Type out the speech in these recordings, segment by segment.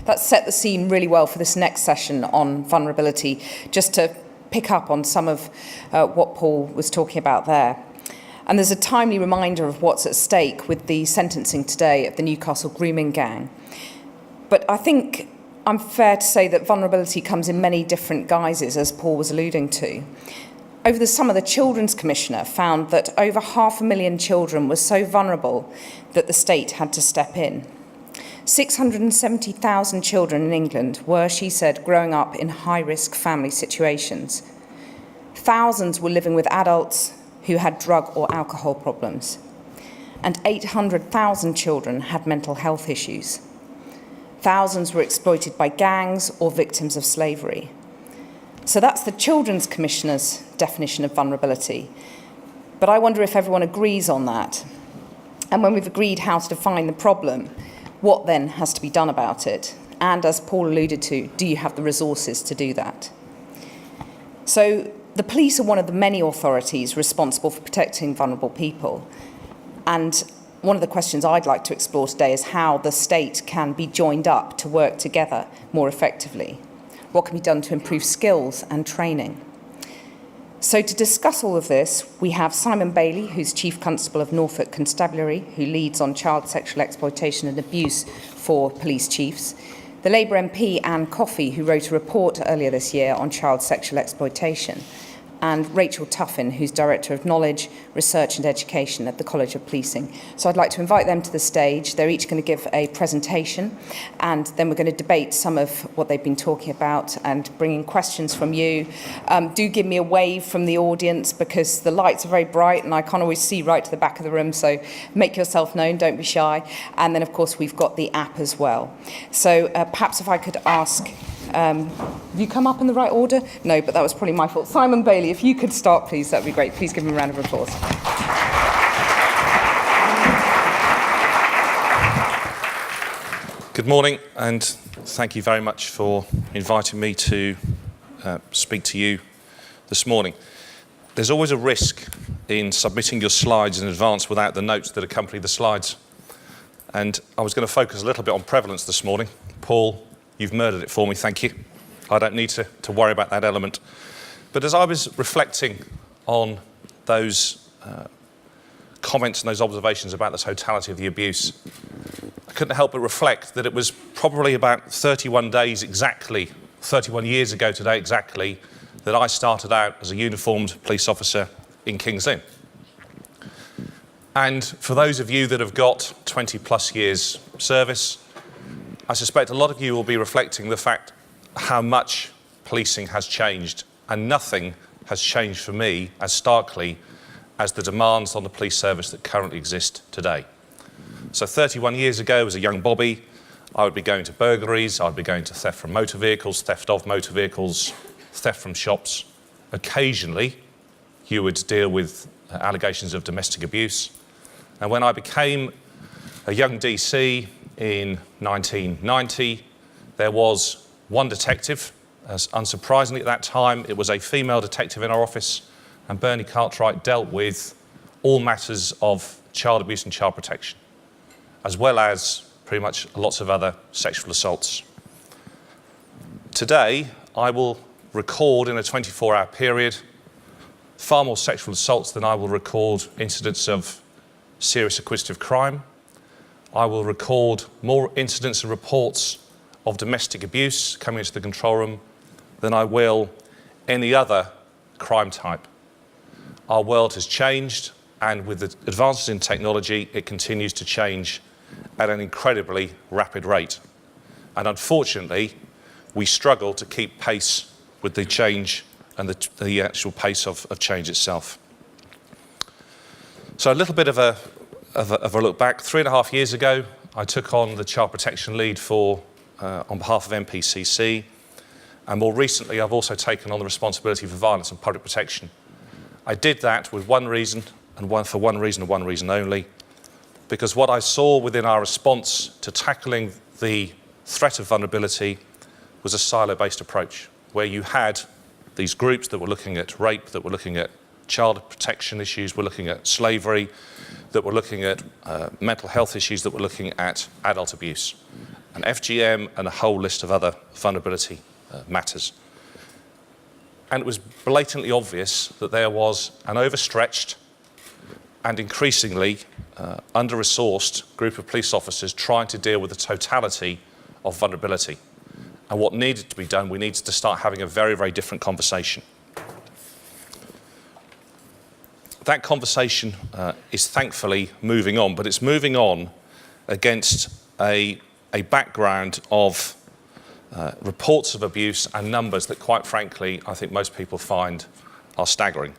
That set the scene really well for this next session on vulnerability, just to pick up on some of what Paul was talking about there. And there's a timely reminder of what's at stake with the sentencing today of the Newcastle grooming gang. But I think I'm fair to say that vulnerability comes in many different guises, as Paul was alluding to. Over the summer, the Children's Commissioner found that over 500,000 children were so vulnerable that the state had to step in. 670,000 children in England were, she said, growing up in high-risk family situations. Thousands were living with adults who had drug or alcohol problems. And 800,000 children had mental health issues. Thousands were exploited by gangs or victims of slavery. So that's the Children's Commissioner's definition of vulnerability. But I wonder if everyone agrees on that. And when we've agreed how to define the problem, what then has to be done about it? And as Paul alluded to, do you have the resources to do that? So the police are one of the many authorities responsible for protecting vulnerable people. And one of the questions I'd like to explore today is how the state can be joined up to work together more effectively. What can be done to improve skills and training? So to discuss all of this, we have Simon Bailey, who's Chief Constable of Norfolk Constabulary, who leads on child sexual exploitation and abuse for police chiefs. The Labour MP Anne Coffey, who wrote a report earlier this year on child sexual exploitation. And Rachel Tuffin, who's Director of Knowledge, Research and Education at the College of Policing. So I'd like to invite them to the stage. They're each going to give a presentation, and then we're going to debate some of what they've been talking about and bring in questions from you. Do give me a wave from the audience, because the lights are very bright and I can't always see right to the back of the room, so make yourself known, don't be shy. And then, of course, we've got the app as well. So perhaps if I could ask... you come up in the right order? No, but that was probably my fault. Simon Bailey, if you could start, please, that would be great. Please give him a round of applause. Good morning, and thank you very much for inviting me to speak to you this morning. There's always a risk in submitting your slides in advance without the notes that accompany the slides. And I was going to focus a little bit on prevalence this morning. Paul, you've murdered it for me, thank you. I don't need to worry about that element. But as I was reflecting on those comments and those observations about the totality of the abuse, I couldn't help but reflect that it was probably about 31 days exactly, 31 years ago today exactly, that I started out as a uniformed police officer in King's Lynn. And for those of you that have got 20 plus years service, I suspect a lot of you will be reflecting the fact how much policing has changed, and nothing has changed for me as starkly as the demands on the police service that currently exist today. So 31 years ago, as a young Bobby, I would be going to burglaries, I'd be going to theft from motor vehicles, theft of motor vehicles, theft from shops. Occasionally, you would deal with allegations of domestic abuse. And when I became a young DC, in 1990, there was one detective. As unsurprisingly at that time, it was a female detective in our office, and Bernie Cartwright dealt with all matters of child abuse and child protection, as well as pretty much lots of other sexual assaults. Today, I will record in a 24-hour period far more sexual assaults than I will record incidents of serious acquisitive crime. I will record more incidents and reports of domestic abuse coming into the control room than I will any other crime type. Our world has changed, and with the advances in technology, it continues to change at an incredibly rapid rate. And unfortunately, we struggle to keep pace with the change and the actual pace of change itself. So a little bit of a look back. 3.5 years ago, I took on the child protection lead on behalf of MPCC, and more recently I've also taken on the responsibility for violence and public protection. I did that with one reason, and one reason only, because what I saw within our response to tackling the threat of vulnerability was a silo-based approach, where you had these groups that were looking at rape, that were looking at child protection issues, were looking at slavery, that were looking at mental health issues, that were looking at adult abuse. and FGM, and a whole list of other vulnerability matters. And it was blatantly obvious that there was an overstretched and increasingly under-resourced group of police officers trying to deal with the totality of vulnerability. And what needed to be done, we needed to start having a very, very different conversation. That conversation is thankfully moving on, but it's moving on against a background of reports of abuse and numbers that, quite frankly, I think most people find are staggering.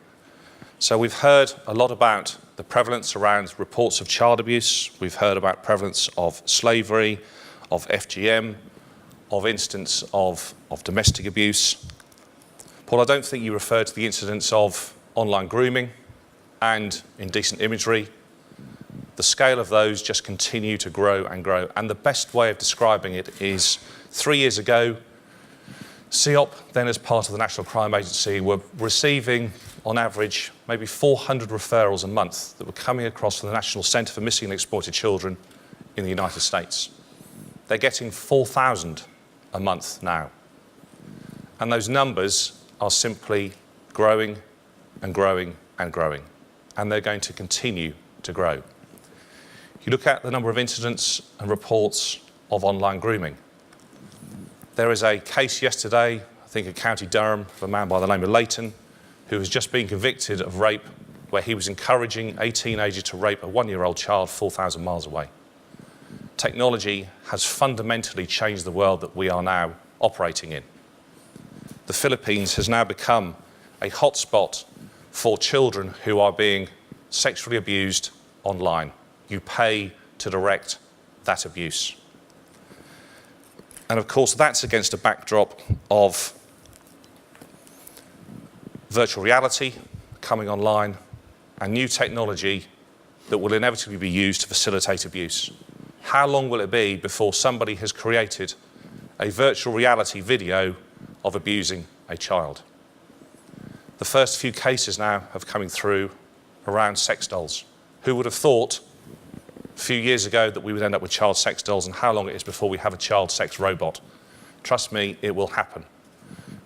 So we've heard a lot about the prevalence around reports of child abuse. We've heard about prevalence of slavery, of FGM, of incidents of domestic abuse. Paul, I don't think you referred to the incidents of online grooming and indecent imagery. The scale of those just continue to grow and grow. And the best way of describing it is 3 years ago, CEOP, then as part of the National Crime Agency, were receiving, on average, maybe 400 referrals a month that were coming across from the National Centre for Missing and Exploited Children in the United States. They're getting 4,000 a month now. And those numbers are simply growing and growing and growing. And they're going to continue to grow. You look at the number of incidents and reports of online grooming. There is a case yesterday, I think in County Durham, of a man by the name of Leighton, who has just been convicted of rape, where he was encouraging a teenager to rape a 1-year-old child 4,000 miles away. Technology has fundamentally changed the world that we are now operating in. The Philippines has now become a hotspot for children who are being sexually abused online. You pay to direct that abuse. And of course, that's against a backdrop of virtual reality coming online and new technology that will inevitably be used to facilitate abuse. How long will it be before somebody has created a virtual reality video of abusing a child? The first few cases now have coming through around sex dolls. Who would have thought a few years ago that we would end up with child sex dolls, and how long it is before we have a child sex robot? Trust me, it will happen,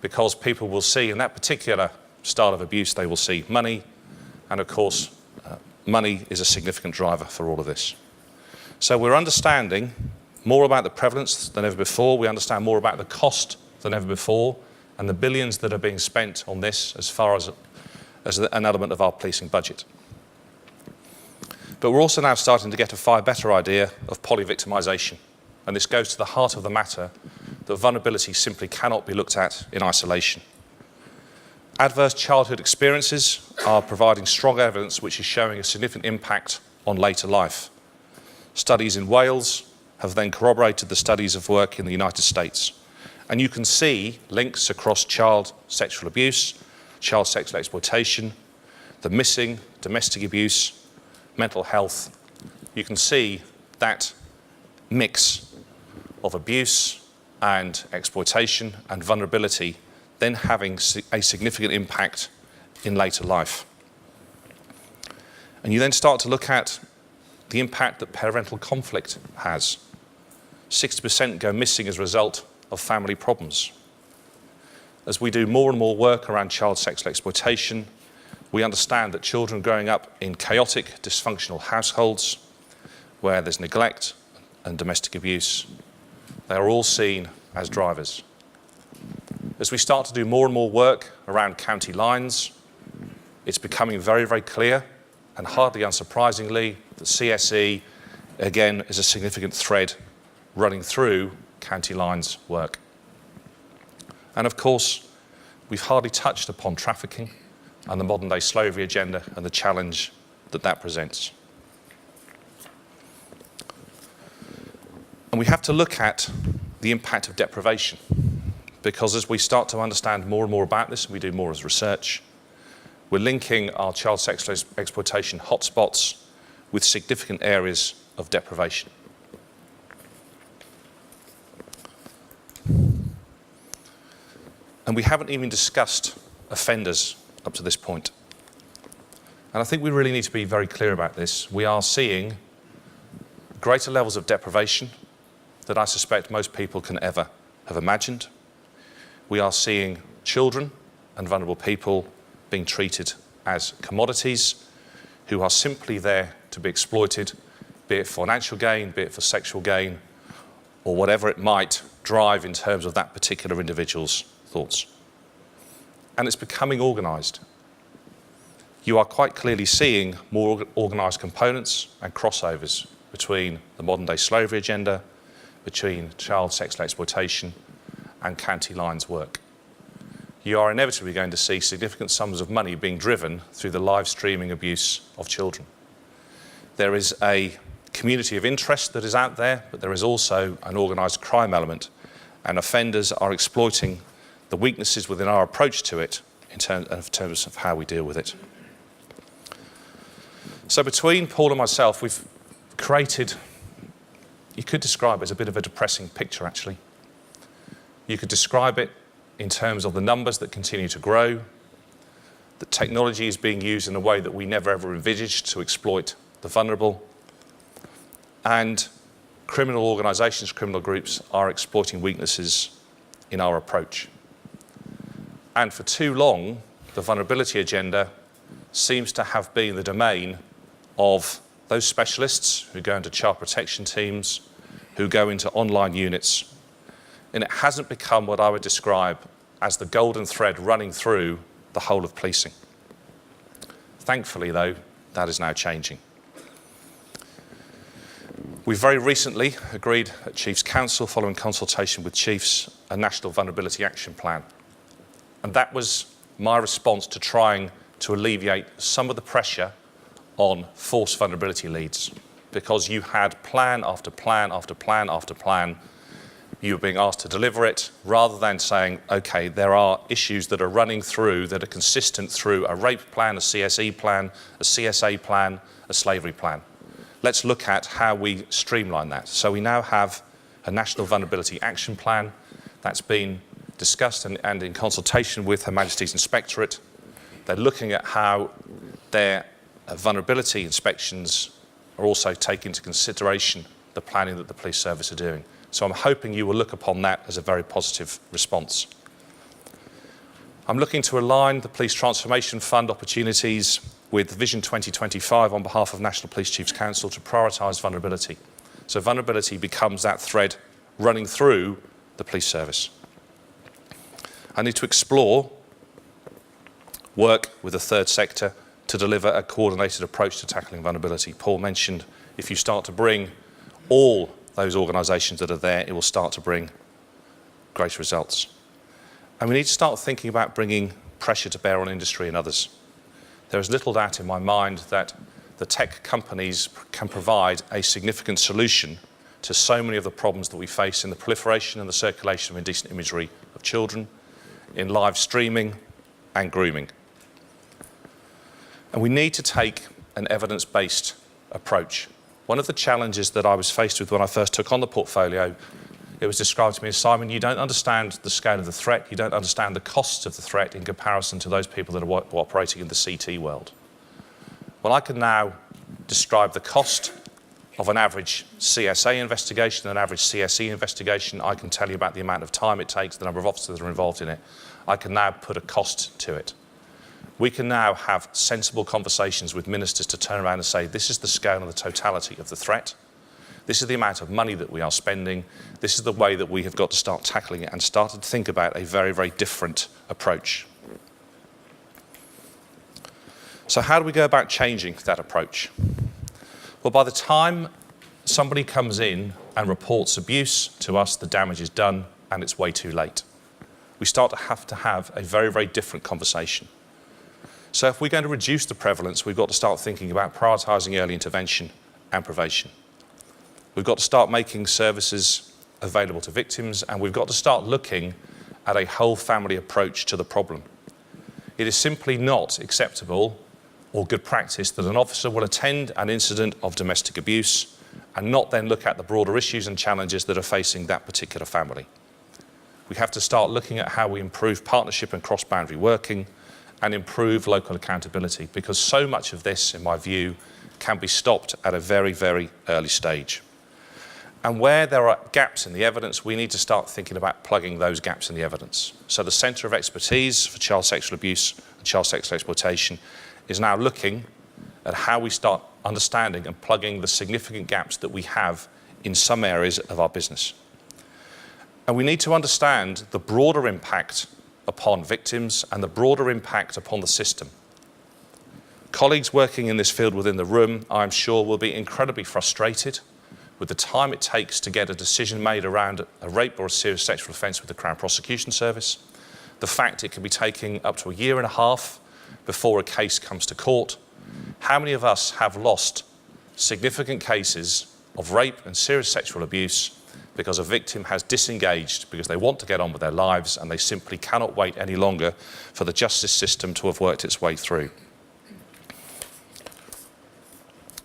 because people will see in that particular style of abuse, they will see money, and of course, money is a significant driver for all of this. So we're understanding more about the prevalence than ever before. We understand more about the cost than ever before, and the billions that are being spent on this as far as an element of our policing budget. But we're also now starting to get a far better idea of poly-victimisation. And this goes to the heart of the matter, that vulnerability simply cannot be looked at in isolation. Adverse childhood experiences are providing strong evidence which is showing a significant impact on later life. Studies in Wales have then corroborated the studies of work in the United States. And you can see links across child sexual abuse, child sexual exploitation, the missing, domestic abuse, mental health. You can see that mix of abuse and exploitation and vulnerability then having a significant impact in later life. And you then start to look at the impact that parental conflict has. 60% go missing as a result of family problems. As we do more and more work around child sexual exploitation, we understand that children growing up in chaotic, dysfunctional households where there's neglect and domestic abuse, they are all seen as drivers. As we start to do more and more work around county lines, it's becoming very, very clear, and hardly unsurprisingly, that CSE, again, is a significant thread running through county lines work. And of course, we've hardly touched upon trafficking and the modern-day slavery agenda and the challenge that that presents. And we have to look at the impact of deprivation, because as we start to understand more and more about this, and we do more as research, we're linking our child sexual exploitation hotspots with significant areas of deprivation. And we haven't even discussed offenders up to this point. And I think we really need to be very clear about this. We are seeing greater levels of deprivation that I suspect most people can ever have imagined. We are seeing children and vulnerable people being treated as commodities who are simply there to be exploited, be it for financial gain, be it for sexual gain, or whatever it might drive in terms of that particular individual's thoughts. And it's becoming organised. You are quite clearly seeing more organised components and crossovers between the modern day slavery agenda, between child sexual exploitation and county lines work. You are inevitably going to see significant sums of money being driven through the live streaming abuse of children. There is a community of interest that is out there, but there is also an organised crime element, and offenders are exploiting the weaknesses within our approach to it in terms of how we deal with it. So between Paul and myself, we've created, you could describe it as a bit of a depressing picture, actually. You could describe it in terms of the numbers that continue to grow, that technology is being used in a way that we never ever envisaged to exploit the vulnerable, and criminal organisations, criminal groups are exploiting weaknesses in our approach. And for too long, the vulnerability agenda seems to have been the domain of those specialists who go into child protection teams, who go into online units, and it hasn't become what I would describe as the golden thread running through the whole of policing. Thankfully, though, that is now changing. We very recently agreed at Chiefs Council, following consultation with Chiefs, a National Vulnerability Action Plan. And that was my response to trying to alleviate some of the pressure on forced vulnerability leads, because you had plan after plan after plan after plan. You were being asked to deliver it, rather than saying, okay, there are issues that are running through, that are consistent through a rape plan, a CSE plan, a CSA plan, a slavery plan. Let's look at how we streamline that. So we now have a National Vulnerability Action Plan that's been discussed and in consultation with Her Majesty's Inspectorate. They're looking at how their vulnerability inspections are also taking into consideration the planning that the police service are doing. So I'm hoping you will look upon that as a very positive response. I'm looking to align the Police Transformation Fund opportunities with Vision 2025 on behalf of National Police Chiefs Council to prioritise vulnerability. So vulnerability becomes that thread running through the police service. I need to explore work with the third sector to deliver a coordinated approach to tackling vulnerability. Paul mentioned if you start to bring all those organisations that are there, it will start to bring greater results. And we need to start thinking about bringing pressure to bear on industry and others. There is little doubt in my mind that the tech companies can provide a significant solution to so many of the problems that we face in the proliferation and the circulation of indecent imagery of children, in live streaming and grooming. And we need to take an evidence-based approach. One of the challenges that I was faced with when I first took on the portfolio, it was described to me as, Simon, you don't understand the scale of the threat, you don't understand the costs of the threat in comparison to those people that are operating in the CT world. Well, I can now describe the cost of an average CSA investigation, an average CSE investigation. I can tell you about the amount of time it takes, the number of officers that are involved in it. I can now put a cost to it. We can now have sensible conversations with ministers to turn around and say, this is the scale and the totality of the threat. This is the amount of money that we are spending. This is the way that we have got to start tackling it and start to think about a very, very different approach. So how do we go about changing that approach? Well, by the time somebody comes in and reports abuse to us, the damage is done and it's way too late. We start to have a very, very different conversation. So if we're going to reduce the prevalence, we've got to start thinking about prioritising early intervention and prevention. We've got to start making services available to victims, and we've got to start looking at a whole family approach to the problem. It is simply not acceptable or good practice that an officer will attend an incident of domestic abuse and not then look at the broader issues and challenges that are facing that particular family. We have to start looking at how we improve partnership and cross-boundary working and improve local accountability, because so much of this, in my view, can be stopped at a very, very early stage. And where there are gaps in the evidence, we need to start thinking about plugging those gaps in the evidence. So the Centre of Expertise for Child Sexual Abuse and Child Sexual Exploitation is now looking at how we start understanding and plugging the significant gaps that we have in some areas of our business. And we need to understand the broader impact upon victims and the broader impact upon the system. Colleagues working in this field within the room, I'm sure, will be incredibly frustrated with the time it takes to get a decision made around a rape or a serious sexual offence with the Crown Prosecution Service, the fact it can be taking up to a year and a half before a case comes to court. How many of us have lost significant cases of rape and serious sexual abuse because a victim has disengaged because they want to get on with their lives and they simply cannot wait any longer for the justice system to have worked its way through?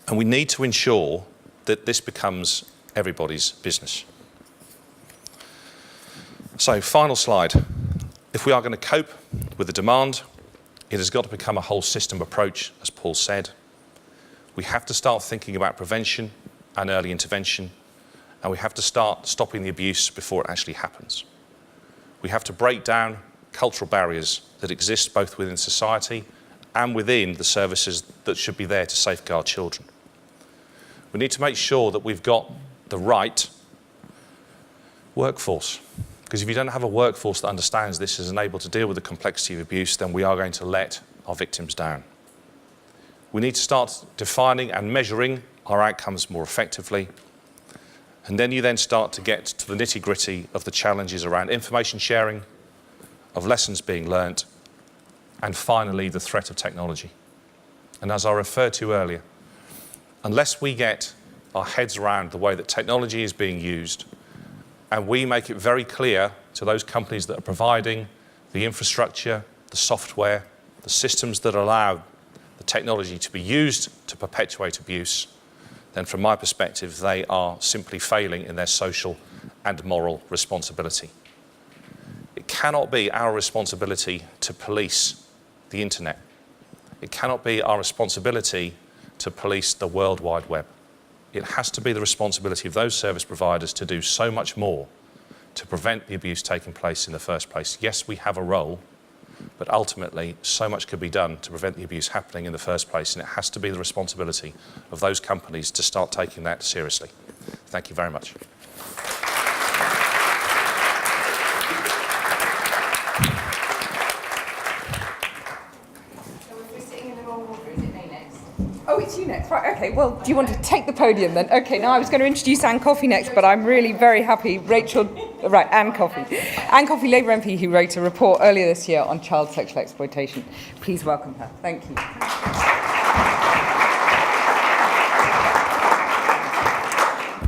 And we need to ensure that this becomes everybody's business. So, final slide. If we are going to cope with the demand, it has got to become a whole system approach, as Paul said. We have to start thinking about prevention and early intervention, and we have to start stopping the abuse before it actually happens. We have to break down cultural barriers that exist both within society and within the services that should be there to safeguard children. We need to make sure that we've got the right workforce. Because if you don't have a workforce that understands this and is able to deal with the complexity of abuse, then we are going to let our victims down. We need to start defining and measuring our outcomes more effectively. And then you then start to get to the nitty-gritty of the challenges around information sharing, of lessons being learnt, and finally the threat of technology. And as I referred to earlier, unless we get our heads around the way that technology is being used, and we make it very clear to those companies that are providing the infrastructure, the software, the systems that allow the technology to be used to perpetuate abuse, then from my perspective, they are simply failing in their social and moral responsibility. It cannot be our responsibility to police the internet. It cannot be our responsibility to police the World Wide Web. It has to be the responsibility of those service providers to do so much more to prevent the abuse taking place in the first place. Yes, we have a role, but ultimately so much could be done to prevent the abuse happening in the first place, and it has to be the responsibility of those companies to start taking that seriously. Thank you very much. Oh, it's you next. Right, okay. Well, do you want to take the podium then? Okay, now I was going to introduce Anne Coffey next, but I'm really very happy. Anne Coffey. Anne Coffey, Labour MP, who wrote a report earlier this year on child sexual exploitation. Please welcome her. Thank you.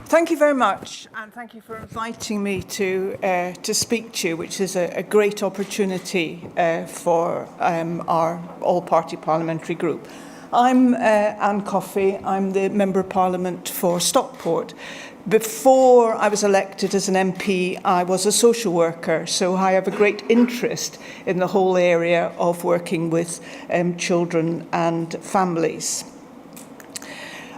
Thank you very much, and thank you for inviting me to speak to you, which is a great opportunity for our all-party parliamentary group. I'm Anne Coffey. I'm the Member of Parliament for Stockport. Before I was elected as an MP, I was a social worker, so I have a great interest in the whole area of working with children and families.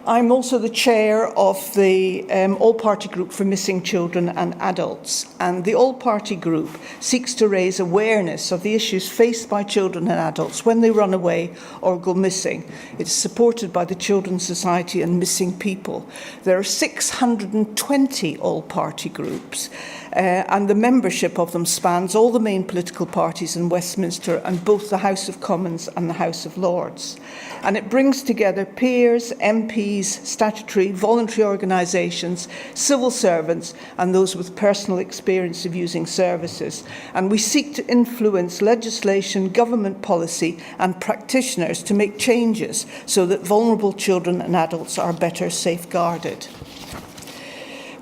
I'm also the chair of the All-Party Group for Missing Children and Adults, and the All-Party Group seeks to raise awareness of the issues faced by children and adults when they run away or go missing. It's supported by the Children's Society and Missing People. There are 620 all-party groups, and the membership of them spans all the main political parties in Westminster and both the House of Commons and the House of Lords. And it brings together peers, MPs, statutory, voluntary organisations, civil servants, and those with personal experience of using services. And we seek to influence legislation, government policy, and practitioners to make changes so that vulnerable children and adults are better safeguarded.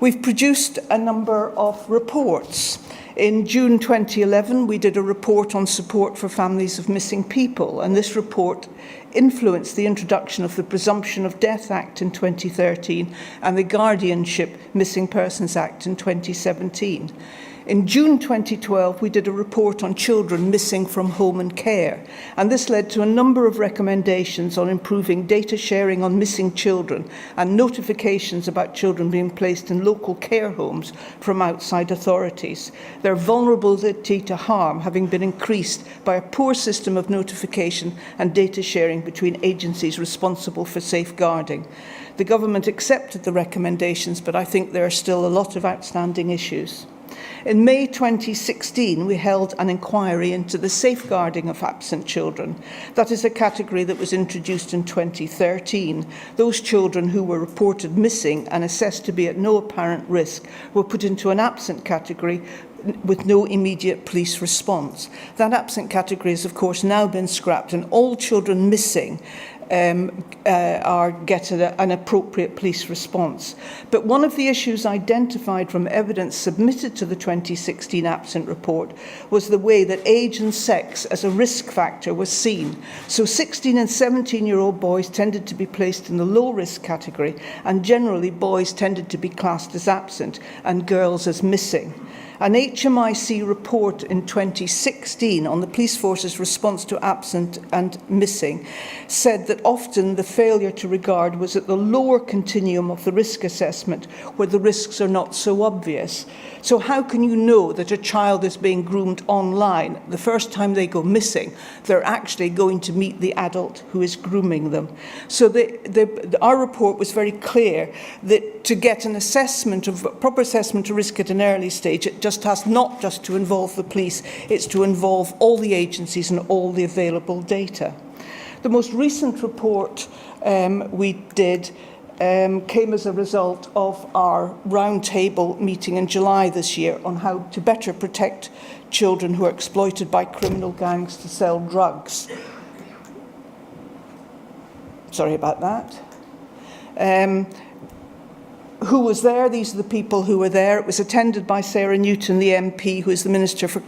We've produced a number of reports. In June 2011, we did a report on support for families of missing people, and this report influenced the introduction of the Presumption of Death Act in 2013 and the Guardianship Missing Persons Act in 2017. In June 2012, we did a report on children missing from home and care, and this led to a number of recommendations on improving data sharing on missing children and notifications about children being placed in local care homes from outside authorities, their vulnerability to harm having been increased by a poor system of notification and data sharing between agencies responsible for safeguarding. The government accepted the recommendations, but I think there are still a lot of outstanding issues. In May 2016, we held an inquiry into the safeguarding of absent children. That is a category that was introduced in 2013. Those children who were reported missing and assessed to be at no apparent risk were put into an absent category with no immediate police response. That absent category has, of course, now been scrapped, and all children missing get an appropriate police response. But one of the issues identified from evidence submitted to the 2016 absent report was the way that age and sex as a risk factor was seen. So 16 and 17-year-old boys tended to be placed in the low-risk category, and generally boys tended to be classed as absent and girls as missing. An HMIC report in 2016 on the police force's response to absent and missing said that often the failure to regard was at the lower continuum of the risk assessment, where the risks are not so obvious. So how can you know that a child is being groomed online? The first time they go missing, they're actually going to meet the adult who is grooming them. So our report was very clear that to get an assessment of proper assessment of risk at an early stage, it just has not just to involve the police, it's to involve all the agencies and all the available data. The most recent report we did came as a result of our roundtable meeting in July this year on how to better protect children who are exploited by criminal gangs to sell drugs. Sorry about that. Who was there? These are the people who were there. It was attended by Sarah Newton, the MP, who is the Minister for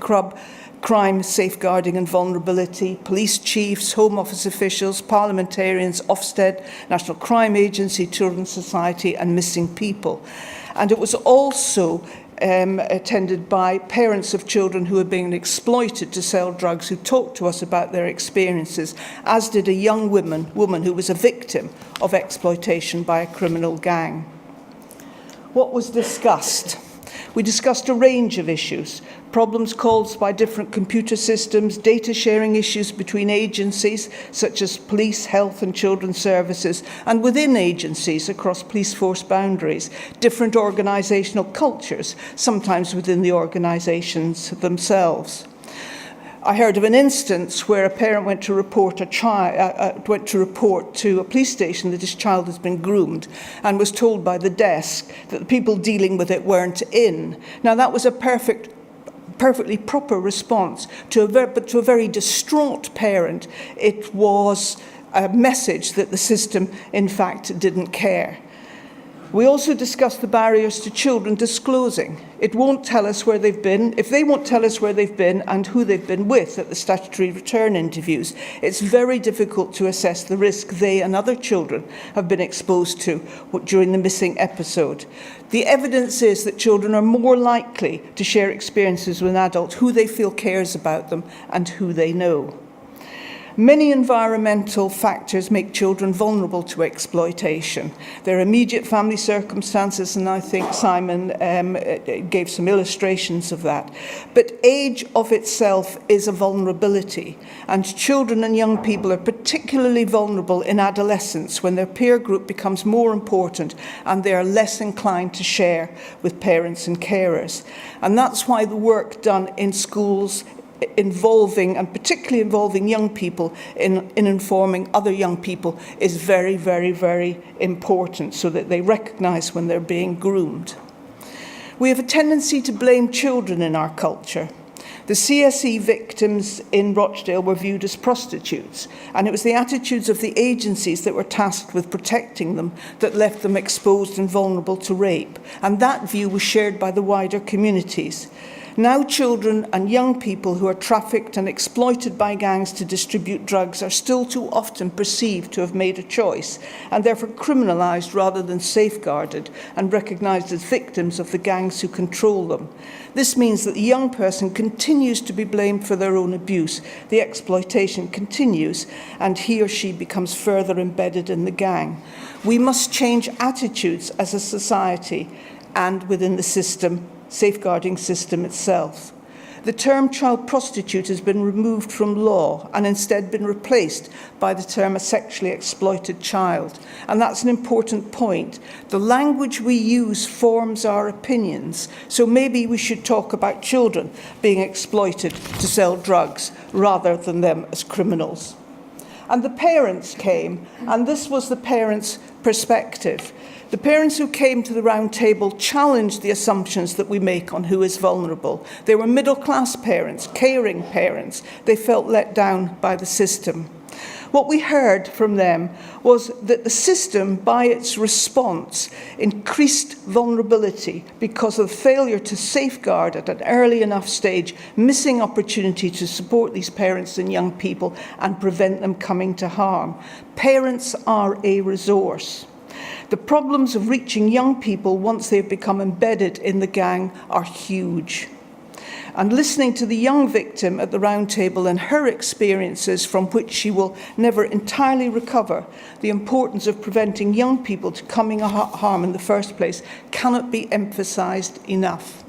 Crime, Safeguarding and Vulnerability, police chiefs, Home Office officials, parliamentarians, Ofsted, National Crime Agency, Children's Society and Missing People. And it was also attended by parents of children who are being exploited to sell drugs, who talked to us about their experiences, as did a young woman who was a victim of exploitation by a criminal gang. What was discussed? We discussed a range of issues: problems caused by different computer systems, data sharing issues between agencies such as police, health and children's services, and within agencies across police force boundaries, different organisational cultures, sometimes within the organisations themselves. I heard of an instance where a parent went to report to a police station that his child has been groomed, and was told by the desk that the people dealing with it weren't in. Now that was a perfectly proper response but to a very distraught parent, it was a message that the system in fact didn't care. We also discussed the barriers to children disclosing. It won't tell us where they've been. If they won't tell us where they've been and who they've been with at the statutory return interviews, it's very difficult to assess the risk they and other children have been exposed to during the missing episode. The evidence is that children are more likely to share experiences with an adult who they feel cares about them and who they know. Many environmental factors make children vulnerable to exploitation. Their immediate family circumstances, and I think Simon gave some illustrations of that. But age of itself is a vulnerability, and children and young people are particularly vulnerable in adolescence when their peer group becomes more important and they are less inclined to share with parents and carers. And that's why the work done in schools particularly involving young people in informing other young people is very, very, very important, so that they recognise when they're being groomed. We have a tendency to blame children in our culture. The CSE victims in Rochdale were viewed as prostitutes, and it was the attitudes of the agencies that were tasked with protecting them that left them exposed and vulnerable to rape, and that view was shared by the wider communities. Now children and young people who are trafficked and exploited by gangs to distribute drugs are still too often perceived to have made a choice and therefore criminalised rather than safeguarded and recognised as victims of the gangs who control them. This means that the young person continues to be blamed for their own abuse, the exploitation continues, and he or she becomes further embedded in the gang. We must change attitudes as a society and within the system, safeguarding system itself. The term child prostitute has been removed from law and instead been replaced by the term a sexually exploited child. And that's an important point. The language we use forms our opinions. So maybe we should talk about children being exploited to sell drugs rather than them as criminals. And the parents came, and this was the parents' perspective. The parents who came to the round table challenged the assumptions that we make on who is vulnerable. They were middle-class parents, caring parents. They felt let down by the system. What we heard from them was that the system, by its response, increased vulnerability because of failure to safeguard at an early enough stage, missing opportunity to support these parents and young people and prevent them coming to harm. Parents are a resource. The problems of reaching young people once they've become embedded in the gang are huge. And listening to the young victim at the round table and her experiences from which she will never entirely recover, the importance of preventing young people to coming to harm in the first place cannot be emphasised enough.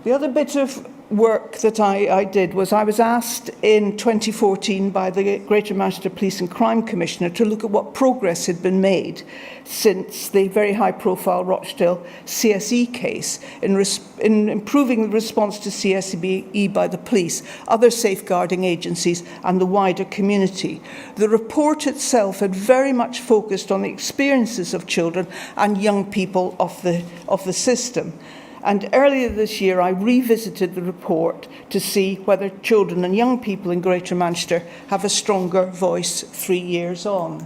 The other bit of work that I did was I was asked in 2014 by the Greater Manchester Police and Crime Commissioner to look at what progress had been made since the very high-profile Rochdale CSE case in improving the response to CSE by the police, other safeguarding agencies and the wider community. The report itself had very much focused on the experiences of children and young people of the system. And earlier this year, I revisited the report to see whether children and young people in Greater Manchester have a stronger voice 3 years on.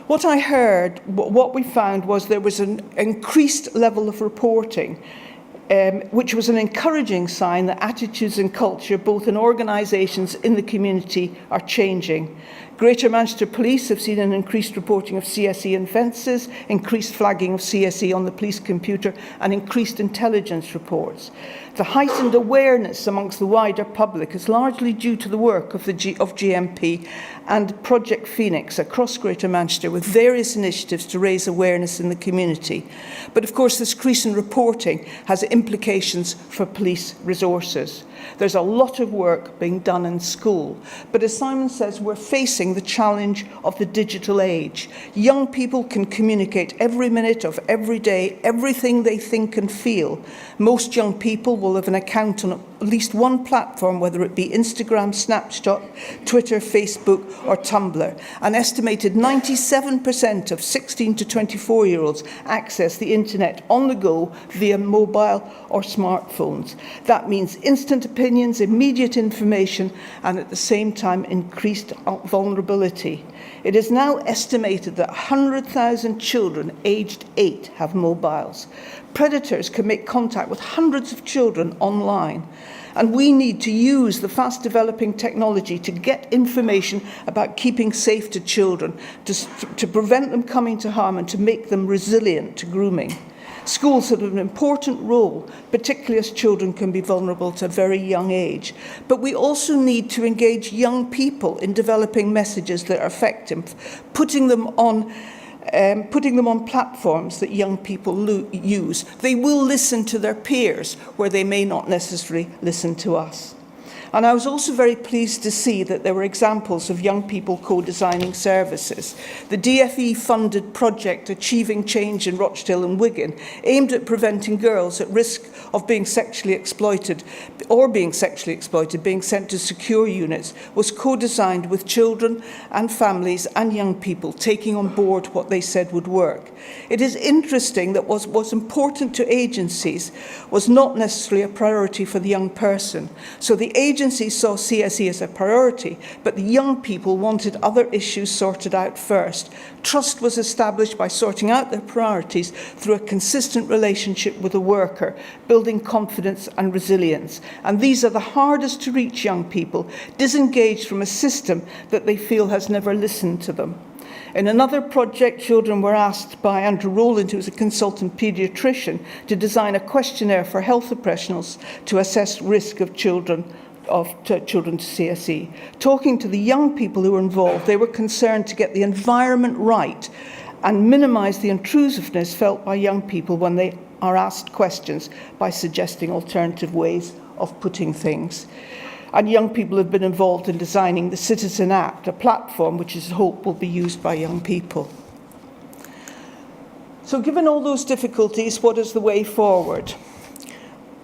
What I heard, what we found was there was an increased level of reporting, which was an encouraging sign that attitudes and culture, both in organisations in the community, are changing. Greater Manchester Police have seen an increased reporting of CSE offences, increased flagging of CSE on the police computer, and increased intelligence reports. The heightened awareness amongst the wider public is largely due to the work of GMP and Project Phoenix across Greater Manchester, with various initiatives to raise awareness in the community. But of course, this increase in reporting has implications for police resources. There's a lot of work being done in school, but as Simon says, we're facing the challenge of the digital age. Young people can communicate every minute of every day, everything they think and feel. Most young people will have an account on at least one platform, whether it be Instagram, Snapchat, Twitter, Facebook, or Tumblr. An estimated 97% of 16 to 24-year-olds access the internet on the go via mobile or smartphones. That means instant opinions, immediate information, and at the same time increased vulnerability. It is now estimated that 100,000 children aged 8 have mobiles. Predators can make contact with hundreds of children online. And we need to use the fast-developing technology to get information about keeping safe to children, to prevent them coming to harm and to make them resilient to grooming. Schools have an important role, particularly as children can be vulnerable to a very young age. But we also need to engage young people in developing messages that are effective, putting them on platforms that young people use. They will listen to their peers where they may not necessarily listen to us. And I was also very pleased to see that there were examples of young people co-designing services. The DFE-funded project Achieving Change in Rochdale and Wigan, aimed at preventing girls at risk of being sexually exploited being sent to secure units, was co-designed with children and families and young people, taking on board what they said would work. It is interesting that what was important to agencies was not necessarily a priority for the young person. So the agency agency saw CSE as a priority, but the young people wanted other issues sorted out first. Trust was established by sorting out their priorities through a consistent relationship with the worker, building confidence and resilience. And these are the hardest to reach young people, disengaged from a system that they feel has never listened to them. In another project, children were asked by Andrew Rowland, who was a consultant paediatrician, to design a questionnaire for health professionals to assess risk of children to CSE. Talking to the young people who were involved, they were concerned to get the environment right and minimise the intrusiveness felt by young people when they are asked questions by suggesting alternative ways of putting things. And young people have been involved in designing the Citizen Act, a platform which is hoped will be used by young people. So given all those difficulties, what is the way forward?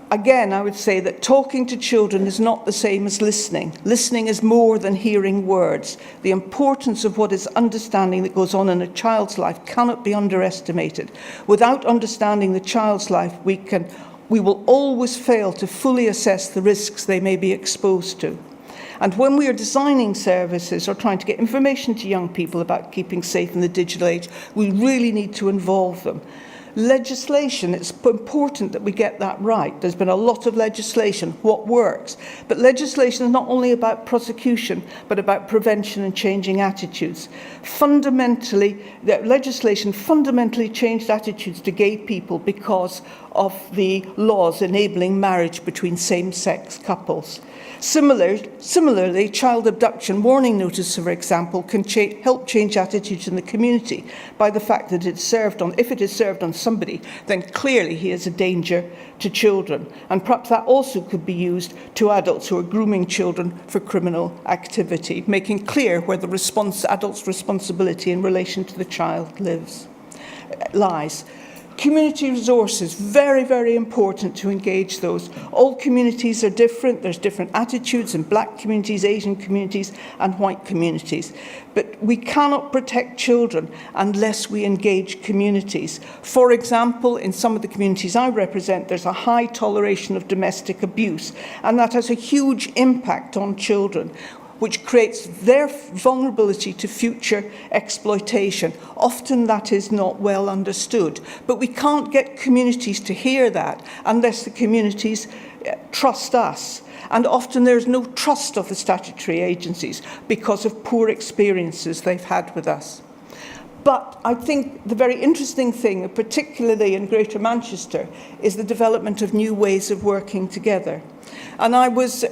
Again, I would say that talking to children is not the same as listening. Listening is more than hearing words. The importance of what is understanding that goes on in a child's life cannot be underestimated. Without understanding the child's life, we will always fail to fully assess the risks they may be exposed to. And when we are designing services or trying to get information to young people about keeping safe in the digital age, we really need to involve them. Legislation, it's important that we get that right. There's been a lot of legislation, what works. But legislation is not only about prosecution, but about prevention and changing attitudes. Fundamentally, legislation fundamentally changed attitudes to gay people because of the laws enabling marriage between same-sex couples. Similarly, child abduction warning notices, for example, can help change attitudes in the community by the fact that if it is served on somebody, then clearly he is a danger to children. And perhaps that also could be used to adults who are grooming children for criminal activity, making clear where the adult's responsibility in relation to the child lies. Community resources, very, very important to engage those. All communities are different. There's different attitudes in black communities, Asian communities, and white communities. But we cannot protect children unless we engage communities. For example, in some of the communities I represent, there's a high toleration of domestic abuse, and that has a huge impact on children, which creates their vulnerability to future exploitation. Often that is not well understood. But we can't get communities to hear that unless the communities trust us. And often there's no trust of the statutory agencies because of poor experiences they've had with us. But I think the very interesting thing, particularly in Greater Manchester, is the development of new ways of working together. And I was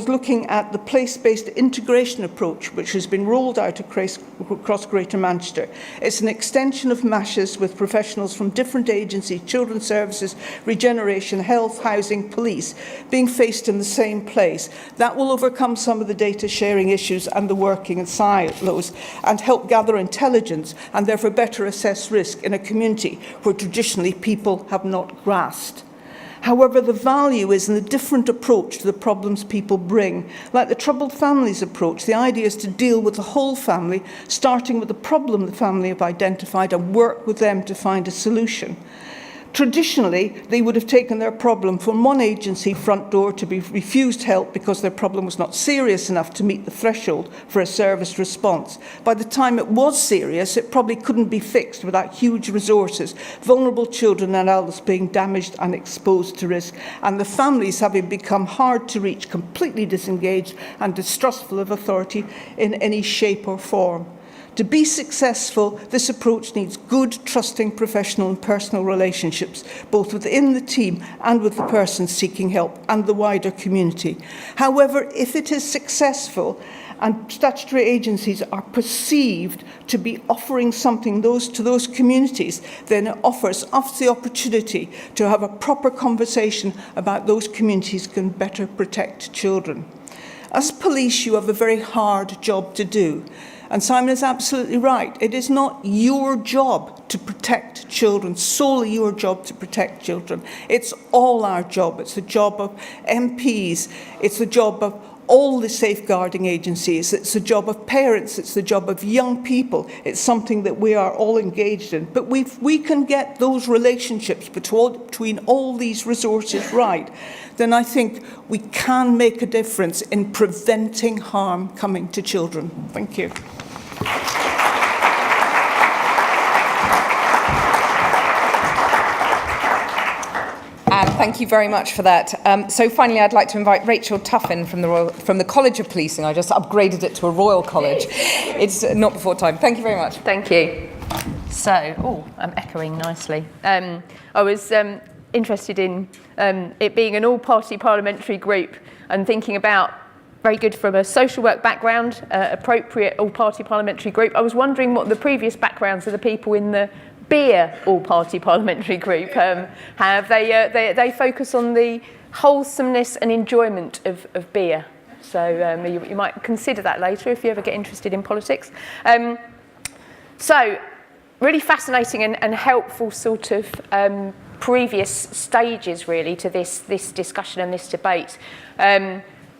looking at the place-based integration approach, which has been rolled out across Greater Manchester. It's an extension of MASHES with professionals from different agencies, children's services, regeneration, health, housing, police, being faced in the same place. That will overcome some of the data sharing issues and the working in silos and help gather intelligence and therefore better assess risk in a community where traditionally people have not grasped. However, the value is in the different approach to the problems people bring. Like the troubled families approach, the idea is to deal with the whole family, starting with the problem the family have identified and work with them to find a solution. Traditionally, they would have taken their problem from one agency front door to be refused help because their problem was not serious enough to meet the threshold for a service response. By the time it was serious, it probably couldn't be fixed without huge resources, vulnerable children and adults being damaged and exposed to risk, and the families having become hard to reach, completely disengaged and distrustful of authority in any shape or form. To be successful, this approach needs good, trusting professional and personal relationships, both within the team and with the person seeking help and the wider community. However, if it is successful and statutory agencies are perceived to be offering something to those communities, then it offers us the opportunity to have a proper conversation about those communities can better protect children. As police, you have a very hard job to do. And Simon is absolutely right. It is not your job to protect children, solely your job to protect children. It's all our job. It's the job of MPs. It's the job of all the safeguarding agencies. It's the job of parents, it's the job of young people. It's something that we are all engaged in. But we can get those relationships between all these resources right, then I think we can make a difference in preventing harm coming to children. Thank you. And thank you very much for that. So finally, I'd like to invite Rachel Tuffin from the College of Policing. I just upgraded it to a Royal College. It's not before time. Thank you very much. Thank you. So, I'm echoing nicely. I was interested in it being an all-party parliamentary group and thinking about, very good from a social work background, appropriate all-party parliamentary group. I was wondering what the previous backgrounds of the people in the beer all-party parliamentary group have. They focus on the wholesomeness and enjoyment of beer. So you might consider that later if you ever get interested in politics. So really fascinating and helpful sort of previous stages really to this discussion and this debate.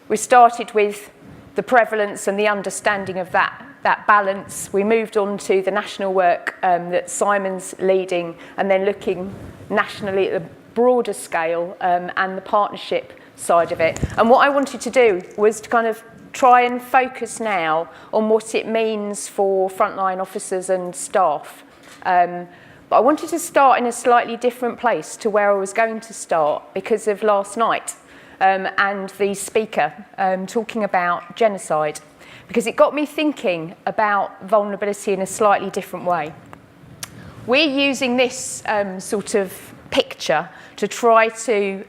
We started with the prevalence and the understanding of that balance. We moved on to the national work that Simon's leading, and then looking nationally at the broader scale and the partnership side of it. And what I wanted to do was to kind of try and focus now on what it means for frontline officers and staff. But I wanted to start in a slightly different place to where I was going to start because of last night and the speaker talking about genocide, because it got me thinking about vulnerability in a slightly different way. We're using this sort of picture to try to